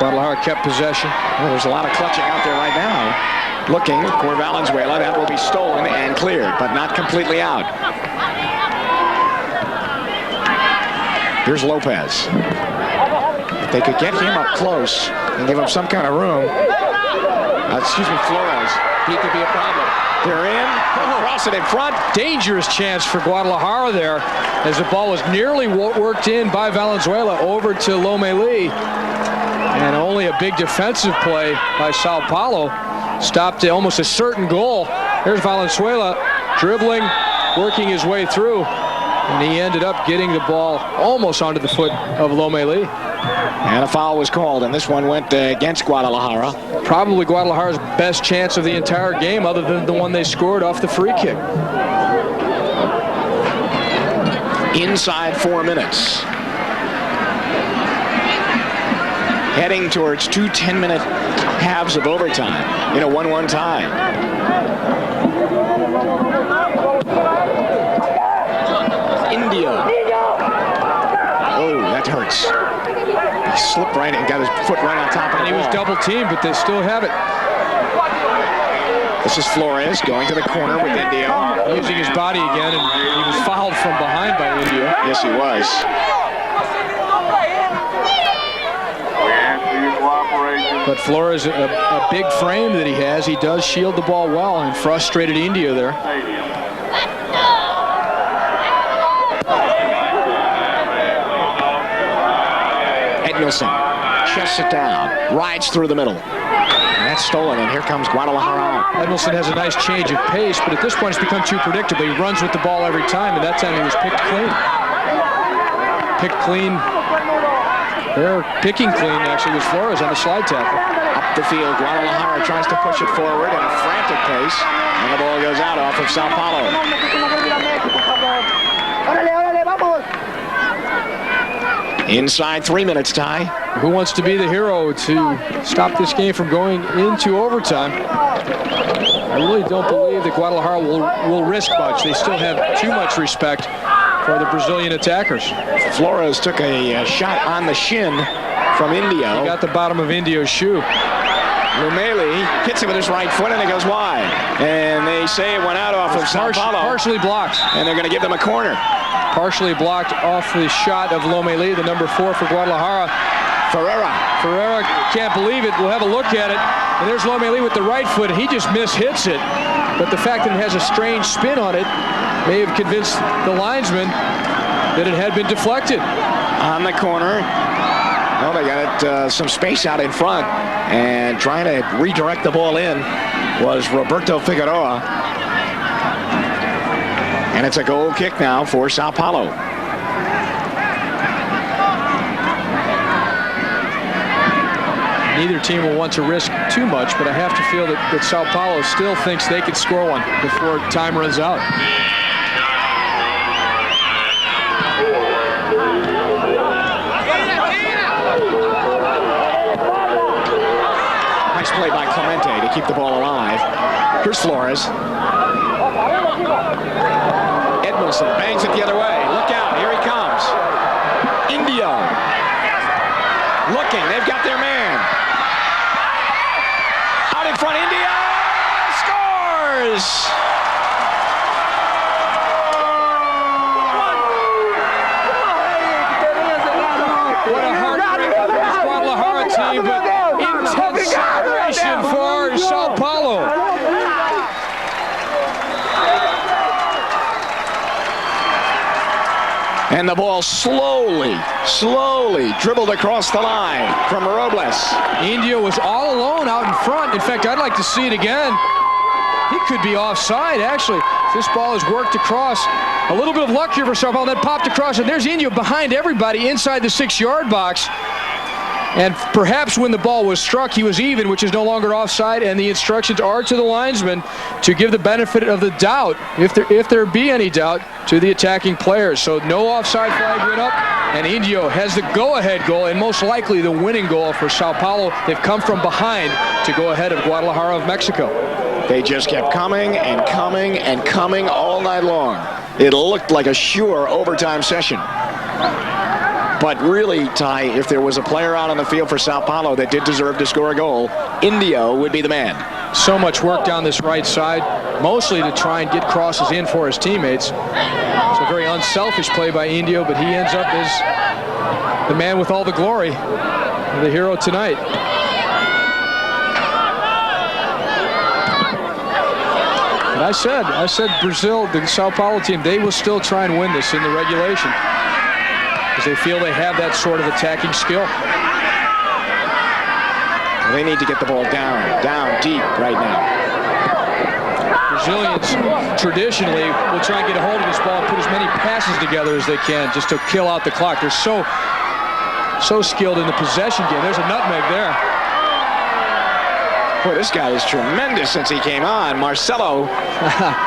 Guadalajara kept possession. Well, there's a lot of clutching out there right now. Looking for Valenzuela. That will be stolen and cleared, but not completely out. Here's Lopez. If they could get him up close and give him some kind of room. Flores. He could be a problem. They're in. Cross it in front. Dangerous chance for Guadalajara there as the ball was nearly worked in by Valenzuela over to Lomeli. And only a big defensive play by Sao Paulo stopped almost a certain goal. There's Valenzuela dribbling, working his way through. And he ended up getting the ball almost onto the foot of Lomeli. And a foul was called, and this one went against Guadalajara. Probably Guadalajara's best chance of the entire game, other than the one they scored off the free kick. Inside 4 minutes. Heading towards 2 10-minute halves of overtime in a 1-1 tie. Indio. Oh, that hurts. He slipped right and got his foot right on top of the ball. And he was double teamed, but they still have it. This is Flores going to the corner with Indio. Using his body again, and he was fouled from behind by Indio. Yes, he was. But Flores, a big frame that he has, he does shield the ball well and frustrated Indio there. Edmondson chests it down, rides through the middle. And that's stolen, and here comes Guadalajara. Edmondson has a nice change of pace, but at this point it's become too predictable. He runs with the ball every time, and that time he was picked clean. Picked clean. They're picking clean, actually, with Flores on the slide tackle. Up the field, Guadalajara tries to push it forward at a frantic pace, and the ball goes out off of Sao Paulo. Inside 3 minutes, Ty. Who wants to be the hero to stop this game from going into overtime? I really don't believe that Guadalajara will risk much. They still have too much respect for the Brazilian attackers. Flores took a shot on the shin from Indio. He got the bottom of Indio's shoe. Lomeli hits it with his right foot, and it goes wide. And they say it went out off of Sao Paulo. Partially blocked. And they're going to give them a corner. Partially blocked off the shot of Lomeli, the number 4 for Guadalajara. Ferreira can't believe it. We'll have a look at it. And there's Lomeli with the right foot. He just mishits it. But the fact that it has a strange spin on it may have convinced the linesman that it had been deflected. On the corner, Well, they got some space out in front, and trying to redirect the ball in was Roberto Figueroa. And it's a goal kick now for Sao Paulo. Neither team will want to risk too much, but I have to feel that Sao Paulo still thinks they could score one before time runs out. Nice play by Clemente to keep the ball alive. Here's Flores. Edmondson bangs it the other way. Look out, here he comes. Indio. Looking, they've got their man. Out in front, India scores! What a heartbreak for this Guadalajara team, but intense celebration for Sao Paulo. And the ball slowly dribbled across the line from Robles. India was all alone out in front. In fact, I'd like to see it again. He could be offside, actually. This ball is worked across. A little bit of luck here for Sao Paulo. Then popped across, and there's India behind everybody inside the 6-yard box. And perhaps when the ball was struck, he was even, which is no longer offside, and the instructions are to the linesman to give the benefit of the doubt, if there be any doubt, to the attacking players. So no offside flag went up, and Indio has the go-ahead goal, and most likely the winning goal for Sao Paulo. They've come from behind to go ahead of Guadalajara of Mexico. They just kept coming and coming and coming all night long. It looked like a sure overtime session. But really, Ty, if there was a player out on the field for Sao Paulo that did deserve to score a goal, Indio would be the man. So much work down this right side, mostly to try and get crosses in for his teammates. It's a very unselfish play by Indio, but he ends up as the man with all the glory, the hero tonight. And I said Brazil, the Sao Paulo team, they will still try and win this in the regulation, because they feel they have that sort of attacking skill. They need to get the ball down deep right now. Brazilians traditionally will try and get a hold of this ball and put as many passes together as they can just to kill out the clock. They're so skilled in the possession game. There's a nutmeg there. Boy, this guy is tremendous since he came on. Marcelo.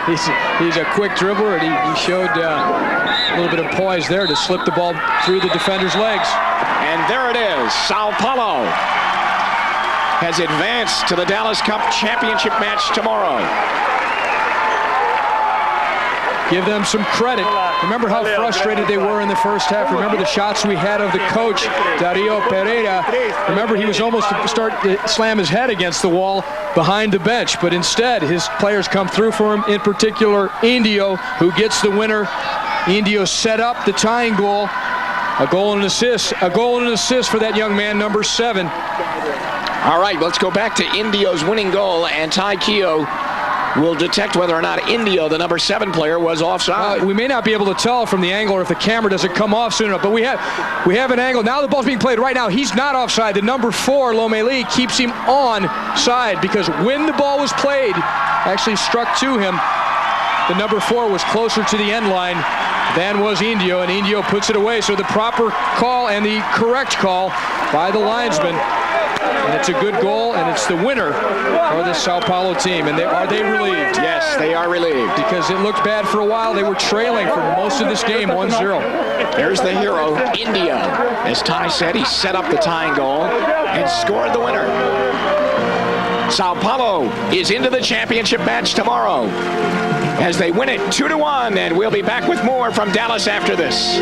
he's a quick dribbler, and he showed a little bit of poise there to slip the ball through the defender's legs. And there it is. Sao Paulo has advanced to the Dallas Cup championship match tomorrow. Give them some credit. Remember how frustrated they were in the first half. Remember the shots we had of the coach, Dario Pereira. Remember he was almost to start to slam his head against the wall behind the bench, but instead his players come through for him, in particular Indio, who gets the winner. Indio set up the tying goal. A goal and an assist. A goal and an assist for that young man, number 7. All right, let's go back to Indio's winning goal, and Ty Keogh will detect whether or not Indio, the number 7 player, was offside. We may not be able to tell from the angle, or if the camera doesn't come off soon enough, but we have an angle. Now the ball's being played right now. He's not offside. The number 4, Lomeli, keeps him on side, because when the ball was played, actually struck to him, the number 4 was closer to the end line than was Indio, and Indio puts it away. So the proper call and the correct call by the linesman. And it's a good goal, and it's the winner for the Sao Paulo team. And are they relieved? Yes, they are relieved. Because it looked bad for a while. They were trailing for most of this game, 1-0. There's the hero, Indio. As Ty said, he set up the tying goal and scored the winner. Sao Paulo is into the championship match tomorrow as they win it 2-1, and we'll be back with more from Dallas after this.